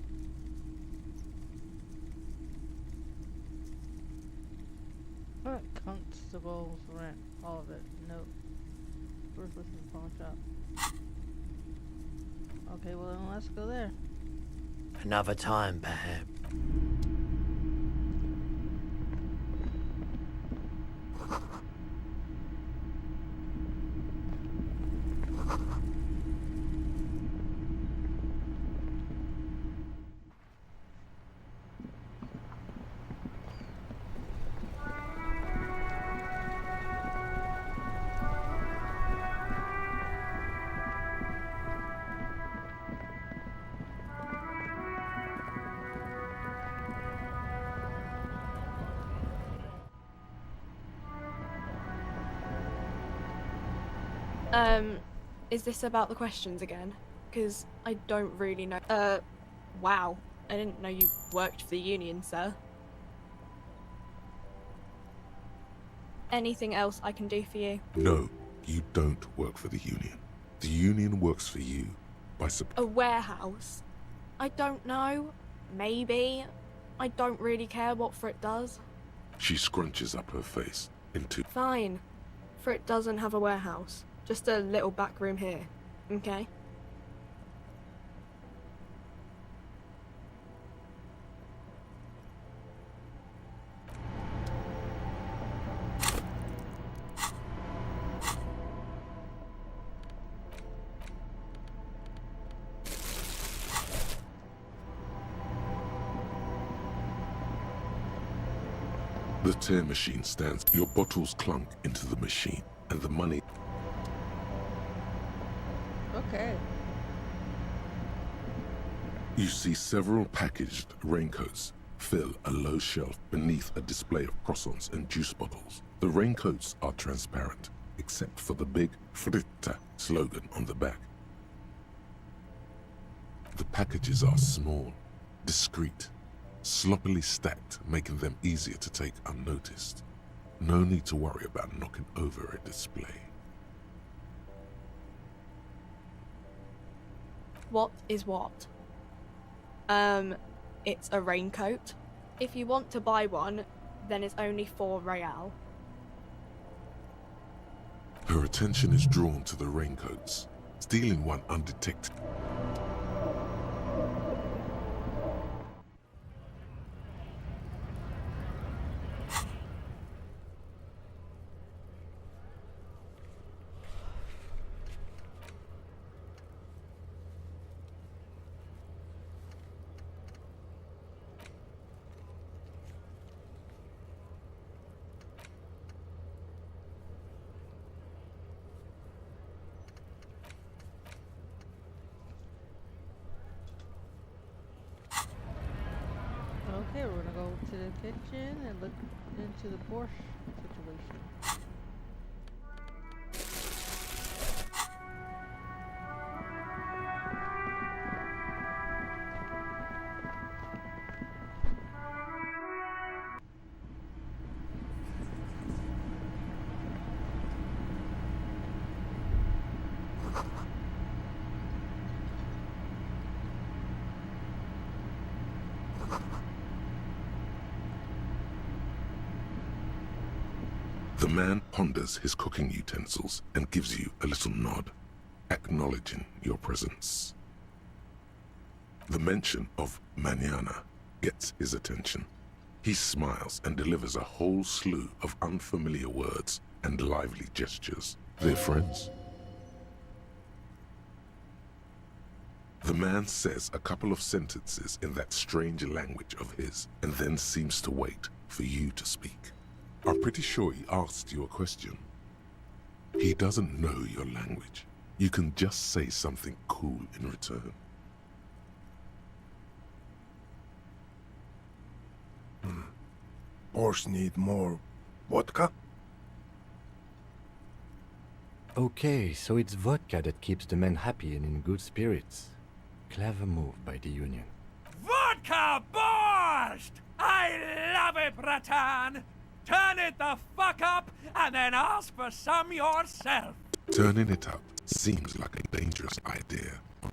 What? Constable's rent. All of it. No. Worthless in the pawn shop. Okay, well then let's go there. Another time, perhaps. Is this about the questions again? Because I don't really know. Wow. I didn't know you worked for the Union, sir. Anything else I can do for you? No, you don't work for the Union. The Union works for you by A warehouse? I don't know. Maybe. I don't really care what Frit does. She scrunches up her face into... Fine. Frit doesn't have a warehouse. Just a little back room here. Okay? The tear machine stands. Your bottles clunk into the machine, and the money... Okay. You see several packaged raincoats fill a low shelf beneath a display of croissants and juice bottles. The raincoats are transparent, except for the big Fritta slogan on the back. The packages are small, discreet, sloppily stacked, making them easier to take unnoticed. No need to worry about knocking over a display. What is what? It's a raincoat. If you want to buy one, then it's only 4 real. Her attention is drawn to the raincoats. Stealing one undetected. to the kitchen and look into the Porsche situation. The man ponders his cooking utensils and gives you a little nod, acknowledging your presence. The mention of mañana gets his attention. He smiles and delivers a whole slew of unfamiliar words and lively gestures. They're friends. The man says a couple of sentences in that strange language of his and then seems to wait for you to speak. I'm pretty sure he asked you a question. He doesn't know your language. You can just say something cool in return. Horse need more vodka? Okay, so it's vodka that keeps the men happy and in good spirits. Clever move by the Union. Vodka Borscht! I love it, Bratan! Turn it the fuck up and then ask for some yourself! Turning it up seems like a dangerous idea,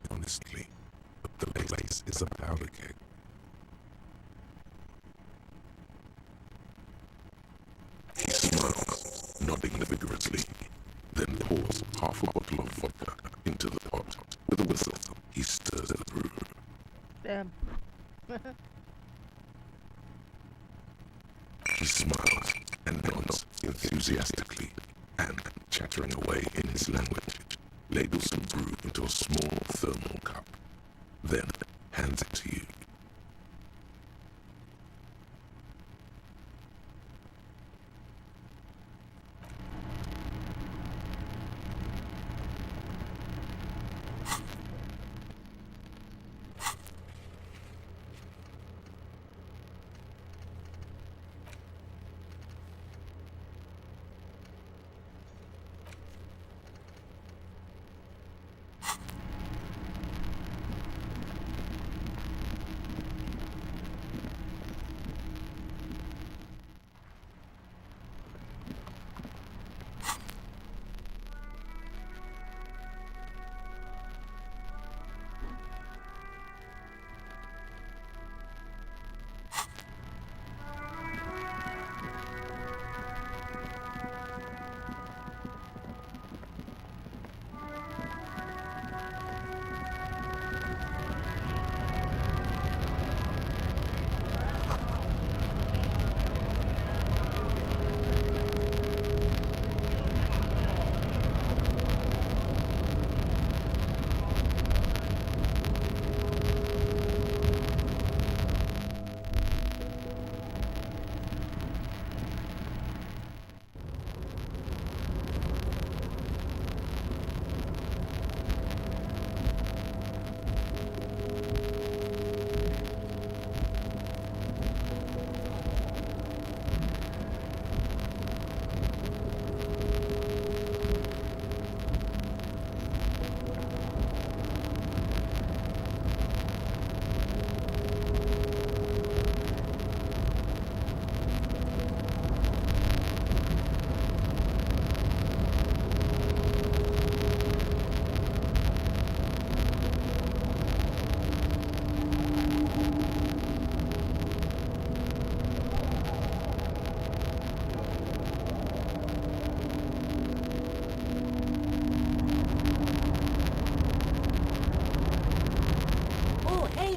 honestly. But the place is a powder keg. He smiles, nodding vigorously, then pours half a bottle of vodka into the pot. With a whistle, he stirs it through. Damn. He smiles and nods enthusiastically, and, chattering away in his language, ladles some brew into a small thermal cup, then hands it to you.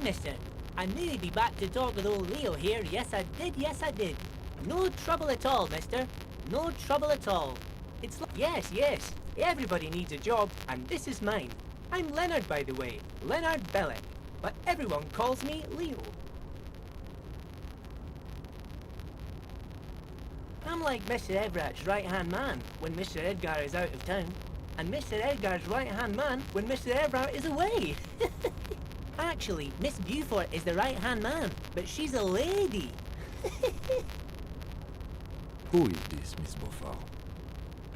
Mister. I knew be back to talk with old Leo here. Yes, I did. Yes, I did. No trouble at all, mister. No trouble at all. It's like... Yes. Everybody needs a job, and this is mine. I'm Leonard, by the way. Leonard Bellick. But everyone calls me Leo. I'm like Mr. Everett's right-hand man when Mr. Edgar is out of town, and Mr. Edgar's right-hand man when Mr. Everett is away. Actually, Miss Beaufort is the right-hand man, but she's a lady. Who is this, Miss Beaufort?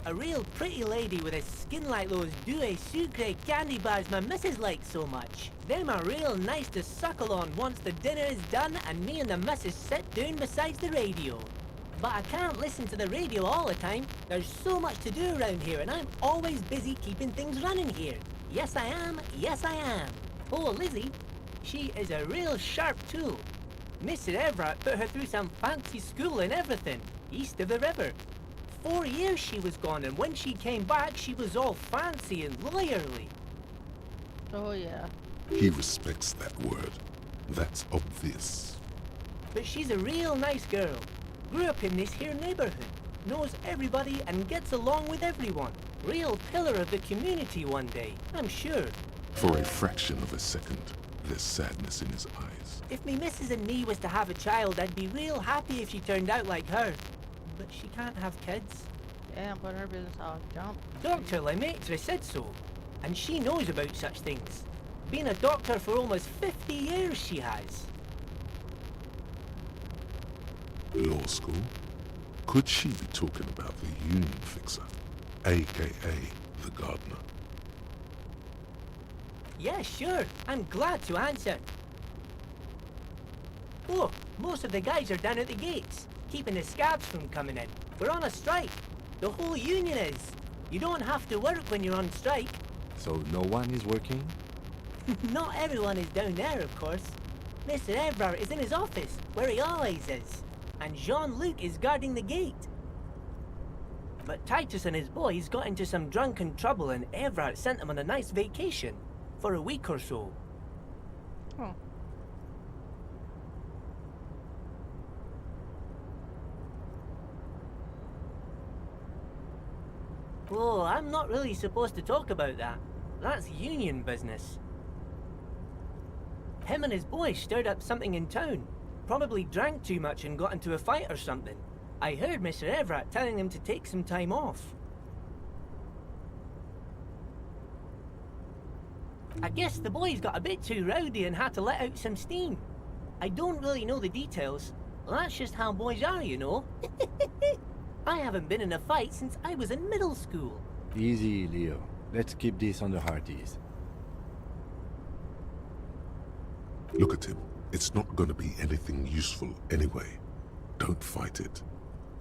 A real pretty lady with a skin like those Douai Sucre candy bars my missus likes so much. Them are real nice to suckle on once the dinner is done and me and the missus sit down beside the radio. But I can't listen to the radio all the time. There's so much to do around here and I'm always busy keeping things running here. Yes I am, yes I am. Oh Lizzie, she is a real sharp tool. Mr. Everett put her through some fancy school and everything, east of the river. 4 years she was gone, and when she came back, she was all fancy and lawyerly. Oh, yeah. He respects that word. That's obvious. But she's a real nice girl. Grew up in this here neighborhood. Knows everybody and gets along with everyone. Real pillar of the community one day, I'm sure. For a fraction of a second, there's sadness in his eyes. If me missus and me was to have a child, I'd be real happy if she turned out like her. But she can't have kids. Yeah, but her business I'll jump. Dr. Lemaitre said so, and she knows about such things. Been a doctor for almost 50 years she has. Law school? Could she be talking about the union fixer, aka the gardener? Yeah, sure. I'm glad to answer. Oh, most of the guys are down at the gates, keeping the scabs from coming in. We're on a strike. The whole union is. You don't have to work when you're on strike. So no one is working? Not everyone is down there, of course. Mr. Everard is in his office, where he always is. And Jean-Luc is guarding the gate. But Titus and his boys got into some drunken trouble and Everard sent them on a nice vacation. For a week or so. Oh. Oh, I'm not really supposed to talk about that. That's union business. Him and his boys stirred up something in town. Probably drank too much and got into a fight or something. I heard Mr. Everett telling them to take some time off. I guess the boys got a bit too rowdy and had to let out some steam. I don't really know the details. That's just how boys are, you know. I haven't been in a fight since I was in middle school. Easy, Leo. Let's keep this on the hearties. Look at him. It's not gonna be anything useful anyway. Don't fight it.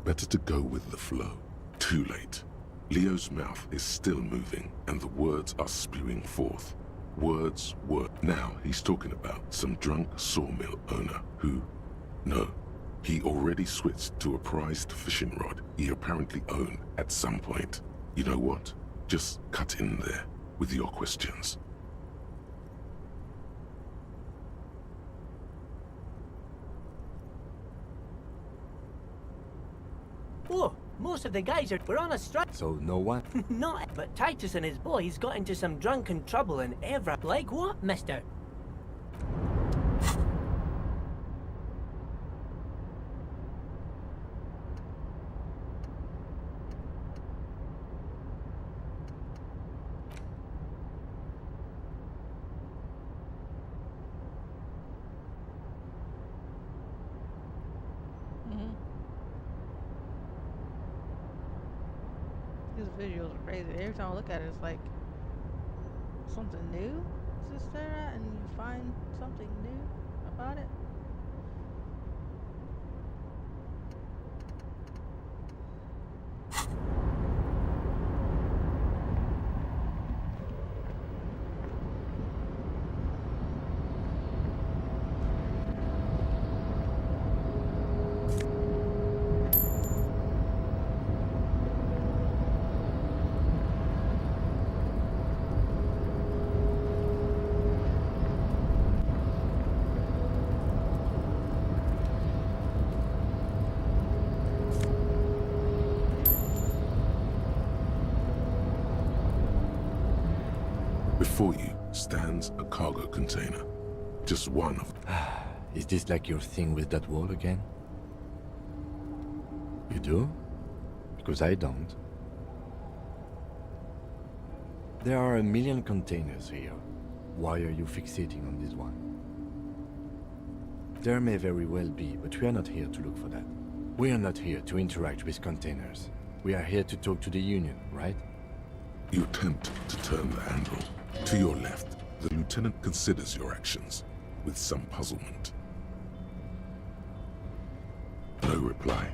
Better to go with the flow. Too late. Leo's mouth is still moving and the words are spewing forth. Words. Now he's talking about some drunk sawmill owner who... No. He already switched to a prized fishing rod he apparently owned at some point. You know what? Just cut in there with your questions. Oh, most of the guys were on a strike. So no one? Not, but Titus and his boys got into some drunken trouble and Everett... Like what, mister? These visuals are crazy. Every time I look at it, it's like something new to stare at, and you find something new about it. Before you stands a cargo container. Just one of... Is this like your thing with that wall again? You do? Because I don't. There are a million containers here. Why are you fixating on this one? There may very well be, but we are not here to look for that. We are not here to interact with containers. We are here to talk to the Union, right? You attempt to turn the handle. To your left, the lieutenant considers your actions with some puzzlement. No reply.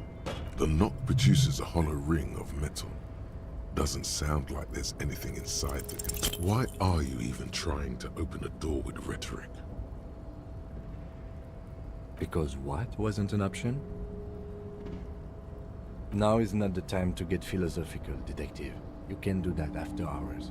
The knock produces a hollow ring of metal. Doesn't sound like there's anything inside the... Why are you even trying to open a door with rhetoric? Because what wasn't an option? Now is not the time to get philosophical, detective. You can do that after hours.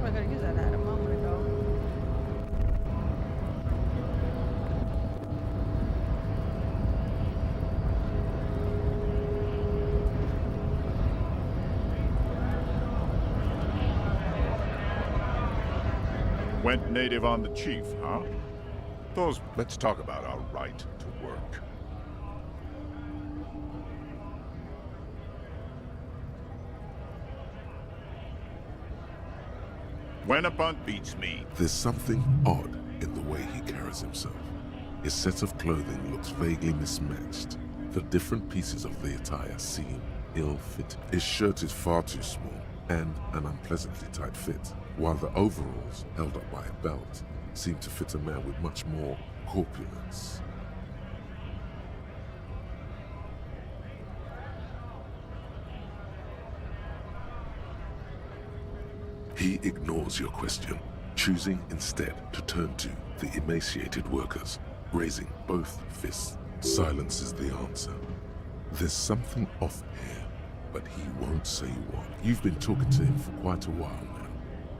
Oh, I gotta use that at a moment ago. Went native on the chief, huh? Let's talk about our right to work. When a bunt beats me. There's something odd in the way he carries himself. His set of clothing looks vaguely mismatched. The different pieces of the attire seem ill-fitted. His shirt is far too small and an unpleasantly tight fit, while the overalls, held up by a belt, seem to fit a man with much more corpulence. He ignores your question, choosing instead to turn to the emaciated workers, raising both fists. Silence is the answer. There's something off here, but he won't say what. You've been talking to him for quite a while now.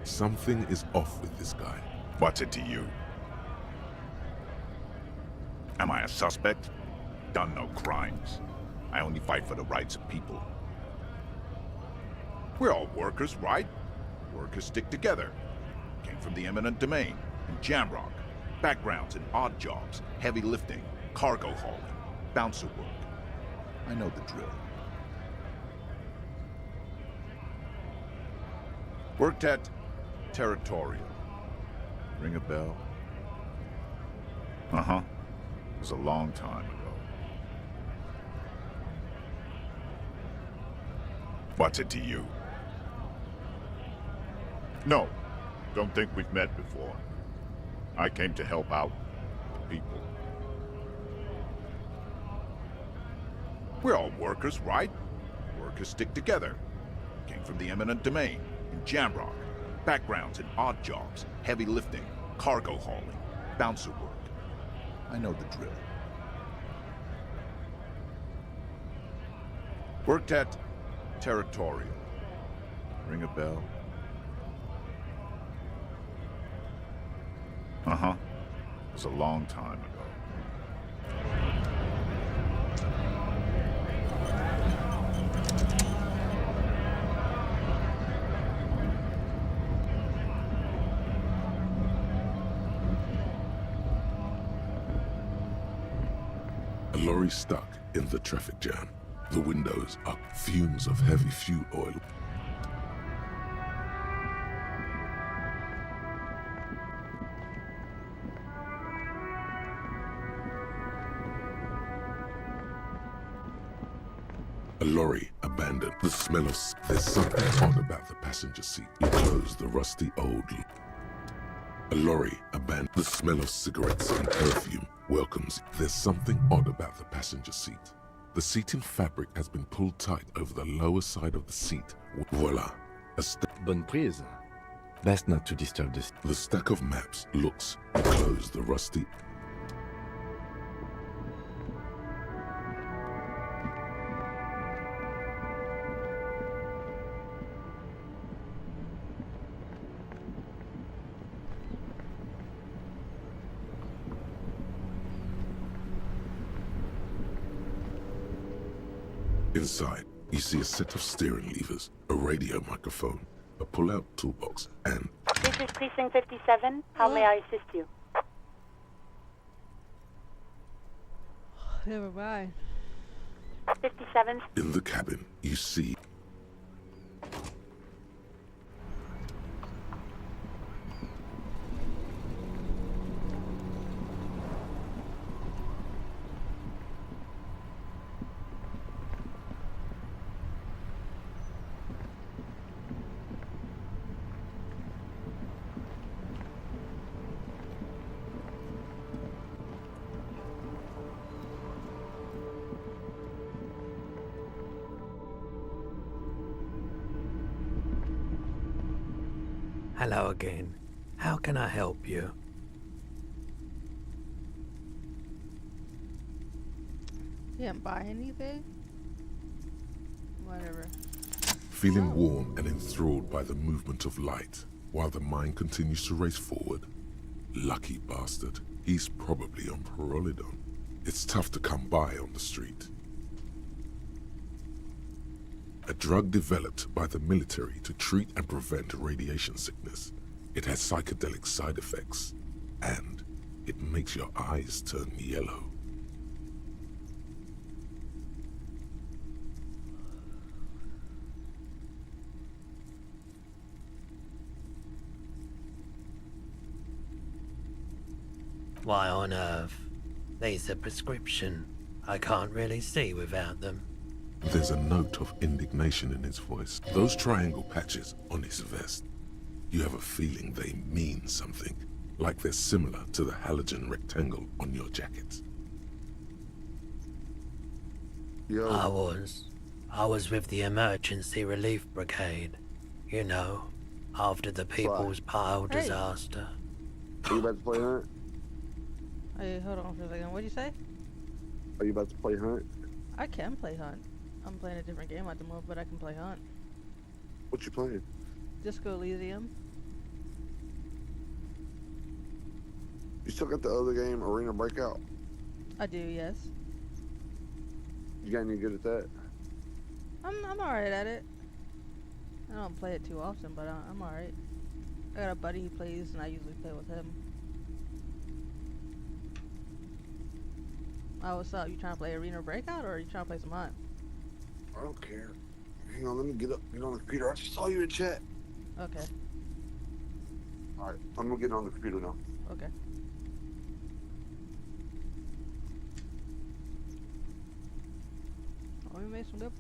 Something is off with this guy. What's it to you? Am I a suspect? Done no crimes. I only fight for the rights of people. We're all workers, right? Workers stick together. Came from the eminent domain in Jamrock. Backgrounds in odd jobs, heavy lifting, cargo hauling, bouncer work. I know the drill. Worked at Territorial. Ring a bell? Uh-huh. It was a long time ago. What's it to you? No, don't think we've met before. I came to help out the people. We're all workers, right? Workers stick together. Came from the eminent domain in Jamrock. Backgrounds in odd jobs, heavy lifting, cargo hauling, bouncer work. I know the drill. Worked at Territorial. Ring a bell? Uh-huh. It was a long time ago. A lorry stuck in the traffic jam. The windows are fumes of heavy fuel oil. A lorry abandoned. The smell of... There's something odd about the passenger seat. You close the rusty old... A lorry abandoned. The smell of cigarettes and perfume welcomes. There's something odd about the passenger seat. The seating fabric has been pulled tight over the lower side of the seat. Voila. Bonne prise. Best not to disturb this. The stack of maps looks to close the rusty. Inside, you see a set of steering levers, a radio microphone, a pull-out toolbox, and... This is Precinct 57. How may I assist you? Never mind. 57. In the cabin, you see... Hello again. How can I help you? You didn't buy anything? Whatever. Feeling warm and enthralled by the movement of light, while the mind continues to race forward. Lucky bastard. He's probably on Pyrrolidon. It's tough to come by on the street. A drug developed by the military to treat and prevent radiation sickness. It has psychedelic side effects, and it makes your eyes turn yellow. Why on earth? These are prescription. I can't really see without them. There's a note of indignation in his voice. Those triangle patches on his vest, you have a feeling they mean something, like they're similar to the halogen rectangle on your jacket. Yo. I was with the emergency relief brigade. You know, after the People's Pile disaster. Are you about to play Hunt? Hey, hold on for a second. What'd you say? Are you about to play Hunt? I can play Hunt. I'm playing a different game at the moment, but I can play Hunt. What you playing? Disco Elysium. You still got the other game, Arena Breakout? I do, yes. You got any good at that? I'm alright at it. I don't play it too often, but I'm alright. I got a buddy who plays, and I usually play with him. Oh, what's up? You trying to play Arena Breakout, or are you trying to play some Hunt? I don't care. Hang on, let me get on the computer. I just saw you in chat. Okay. Alright, I'm gonna get on the computer now. Okay. Oh, we made some good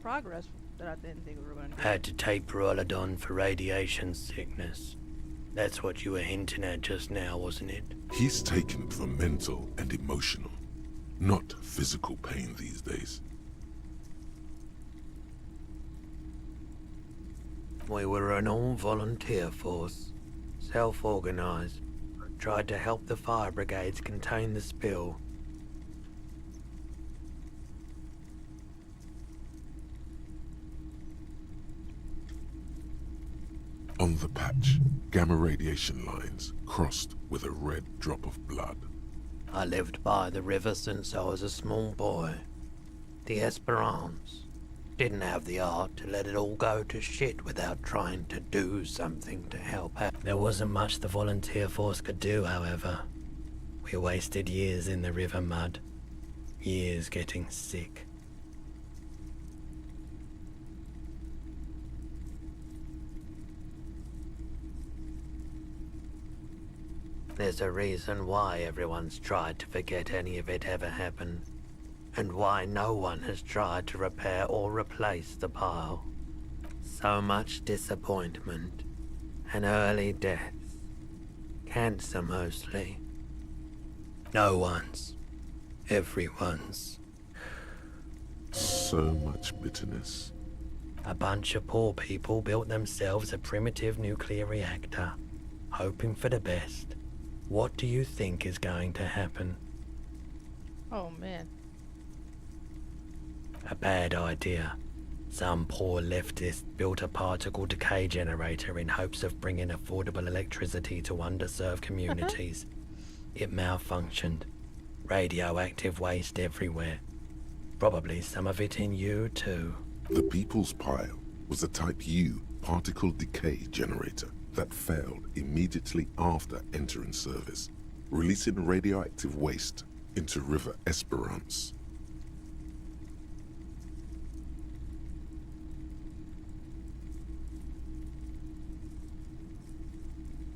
progress that I didn't think we were going to do. Had to take Pyrrolidon for radiation sickness. That's what you were hinting at just now, wasn't it? He's taken it for mental and emotional, not physical pain these days. We were an all-volunteer force, self-organized. Tried to help the fire brigades contain the spill. On the patch, gamma radiation lines crossed with a red drop of blood. I lived by the river since I was a small boy. The Esperance. Didn't have the art to let it all go to shit without trying to do something to help out. There wasn't much the volunteer force could do, however. We wasted years in the river mud. Years getting sick. There's a reason why everyone's tried to forget any of it ever happened, and why no one has tried to repair or replace the pile. So much disappointment, and early deaths. Cancer mostly. No one's. Everyone's. So much bitterness. A bunch of poor people built themselves a primitive nuclear reactor, hoping for the best. What do you think is going to happen? Oh man. A bad idea. Some poor leftist built a particle decay generator in hopes of bringing affordable electricity to underserved communities. It malfunctioned. Radioactive waste everywhere. Probably some of it in you too. The People's Pile was a Type U particle decay generator that failed immediately after entering service, releasing radioactive waste into River Esperance.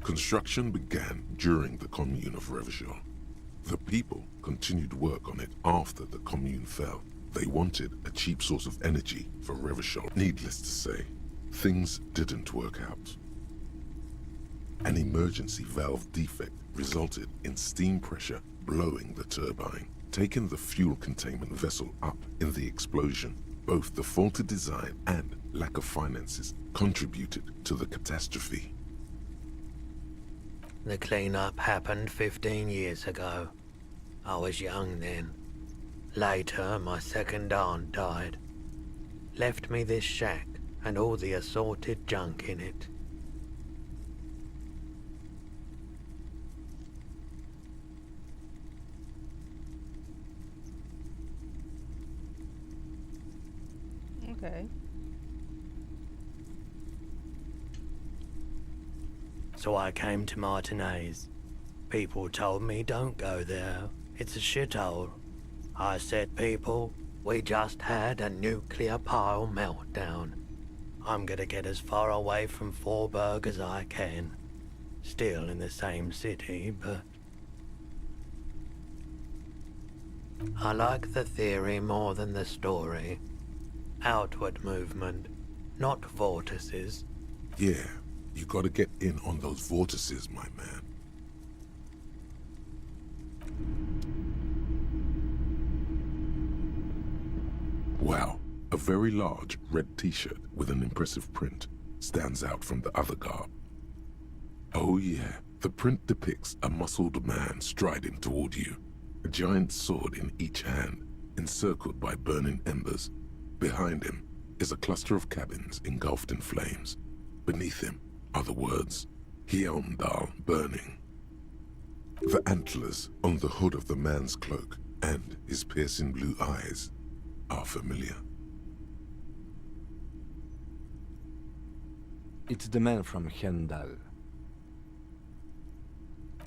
Construction began during the Commune of Revachol. The people continued work on it after the Commune fell. They wanted a cheap source of energy for Revachol. Needless to say, things didn't work out. An emergency valve defect resulted in steam pressure blowing the turbine, taking the fuel containment vessel up in the explosion. Both the faulty design and lack of finances contributed to the catastrophe. The cleanup happened 15 years ago. I was young then. Later, my second aunt died. Left me this shack and all the assorted junk in it. Okay. So I came to Martinez. People told me don't go there. It's a shithole. I said, people, we just had a nuclear pile meltdown. I'm gonna get as far away from Forburg as I can. Still in the same city, but... I like the theory more than the story. Outward movement, not vortices. Yeah, you gotta get in on those vortices, my man. Wow, a very large red t-shirt with an impressive print stands out from the other garb. Oh yeah, the print depicts a muscled man striding toward you, a giant sword in each hand, encircled by burning embers. Behind him is a cluster of cabins engulfed in flames. Beneath him are the words, Hjelmdal burning. The antlers on the hood of the man's cloak and his piercing blue eyes are familiar. It's the man from Hjelmdal.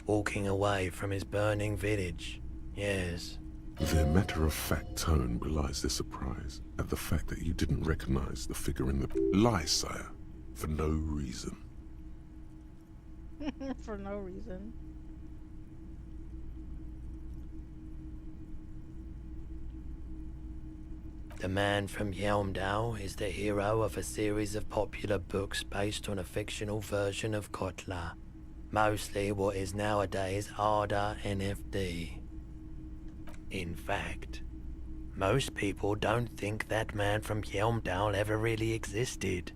Walking away from his burning village, yes. Their matter-of-fact tone belies their surprise at the fact that you didn't recognize the figure in the... Lie, sire, for no reason. For no reason. The man from Hjelmdal is the hero of a series of popular books based on a fictional version of Kotla, mostly what is nowadays Arda NFD. In fact, most people don't think that man from Hjelmdal ever really existed,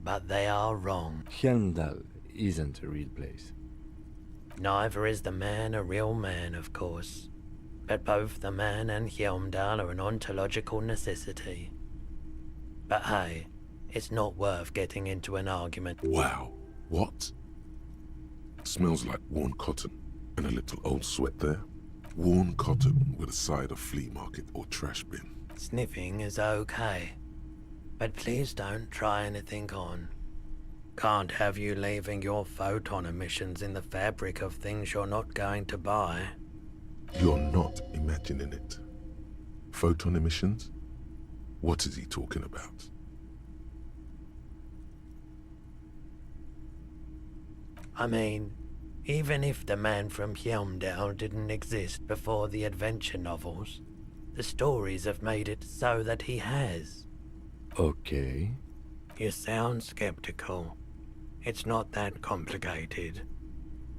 but they are wrong. Hjelmdal isn't a real place. Neither is the man a real man, of course. But both the man and Hjelmdal are an ontological necessity. But hey, it's not worth getting into an argument. Wow, what? Smells like worn cotton and a little old sweat there. Worn cotton with a side of flea market or trash bin. Sniffing is okay, but please don't try anything on. Can't have you leaving your photon emissions in the fabric of things you're not going to buy. You're not imagining it. Photon emissions? What is he talking about? I mean, even if the man from Hjelmdal didn't exist before the adventure novels, the stories have made it so that he has. Okay. You sound skeptical. It's not that complicated.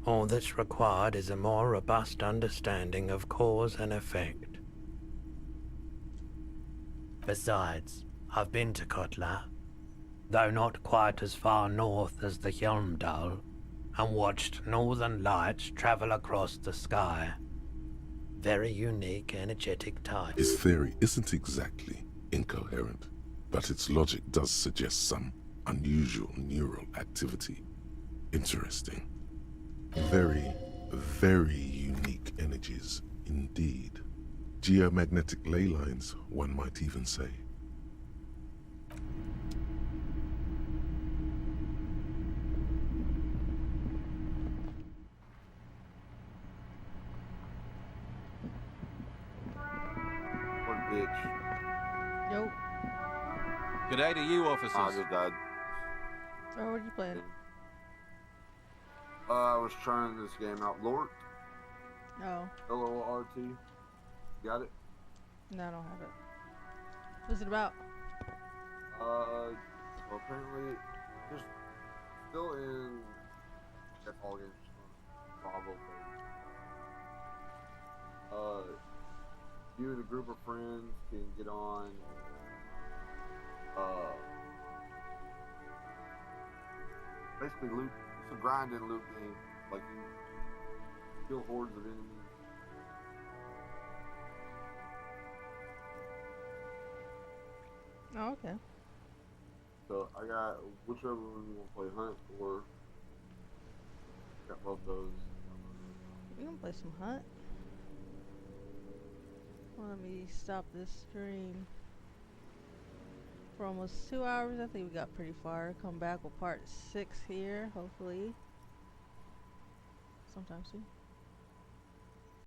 All that's required is a more robust understanding of cause and effect. Besides, I've been to Kotla. though not quite as far north as the Helmdal, and watched northern lights travel across the sky. Very unique, energetic type. His theory isn't exactly incoherent, but its logic does suggest some unusual neural activity. Interesting. Very, very unique energies indeed. Geomagnetic ley lines, one might even say. What a bitch. Yo. Good day to you, officers. I just died. Oh, what are you playing? I was trying this game out. Lort. Oh. L-O-R-T. Got it? No, I don't have it. What's it about? Well, apparently, just still in. That's all games. Bravo. You and a group of friends can get on. Basically, loot. It's a grind and loot game. Like you kill hordes of enemies. Oh, okay. So I got whichever one you want to play, hunt or got both those. We gonna play some hunt. Well, let me stop this stream for almost 2 hours. I think we got pretty far. Come back with part 6 here, hopefully sometime soon.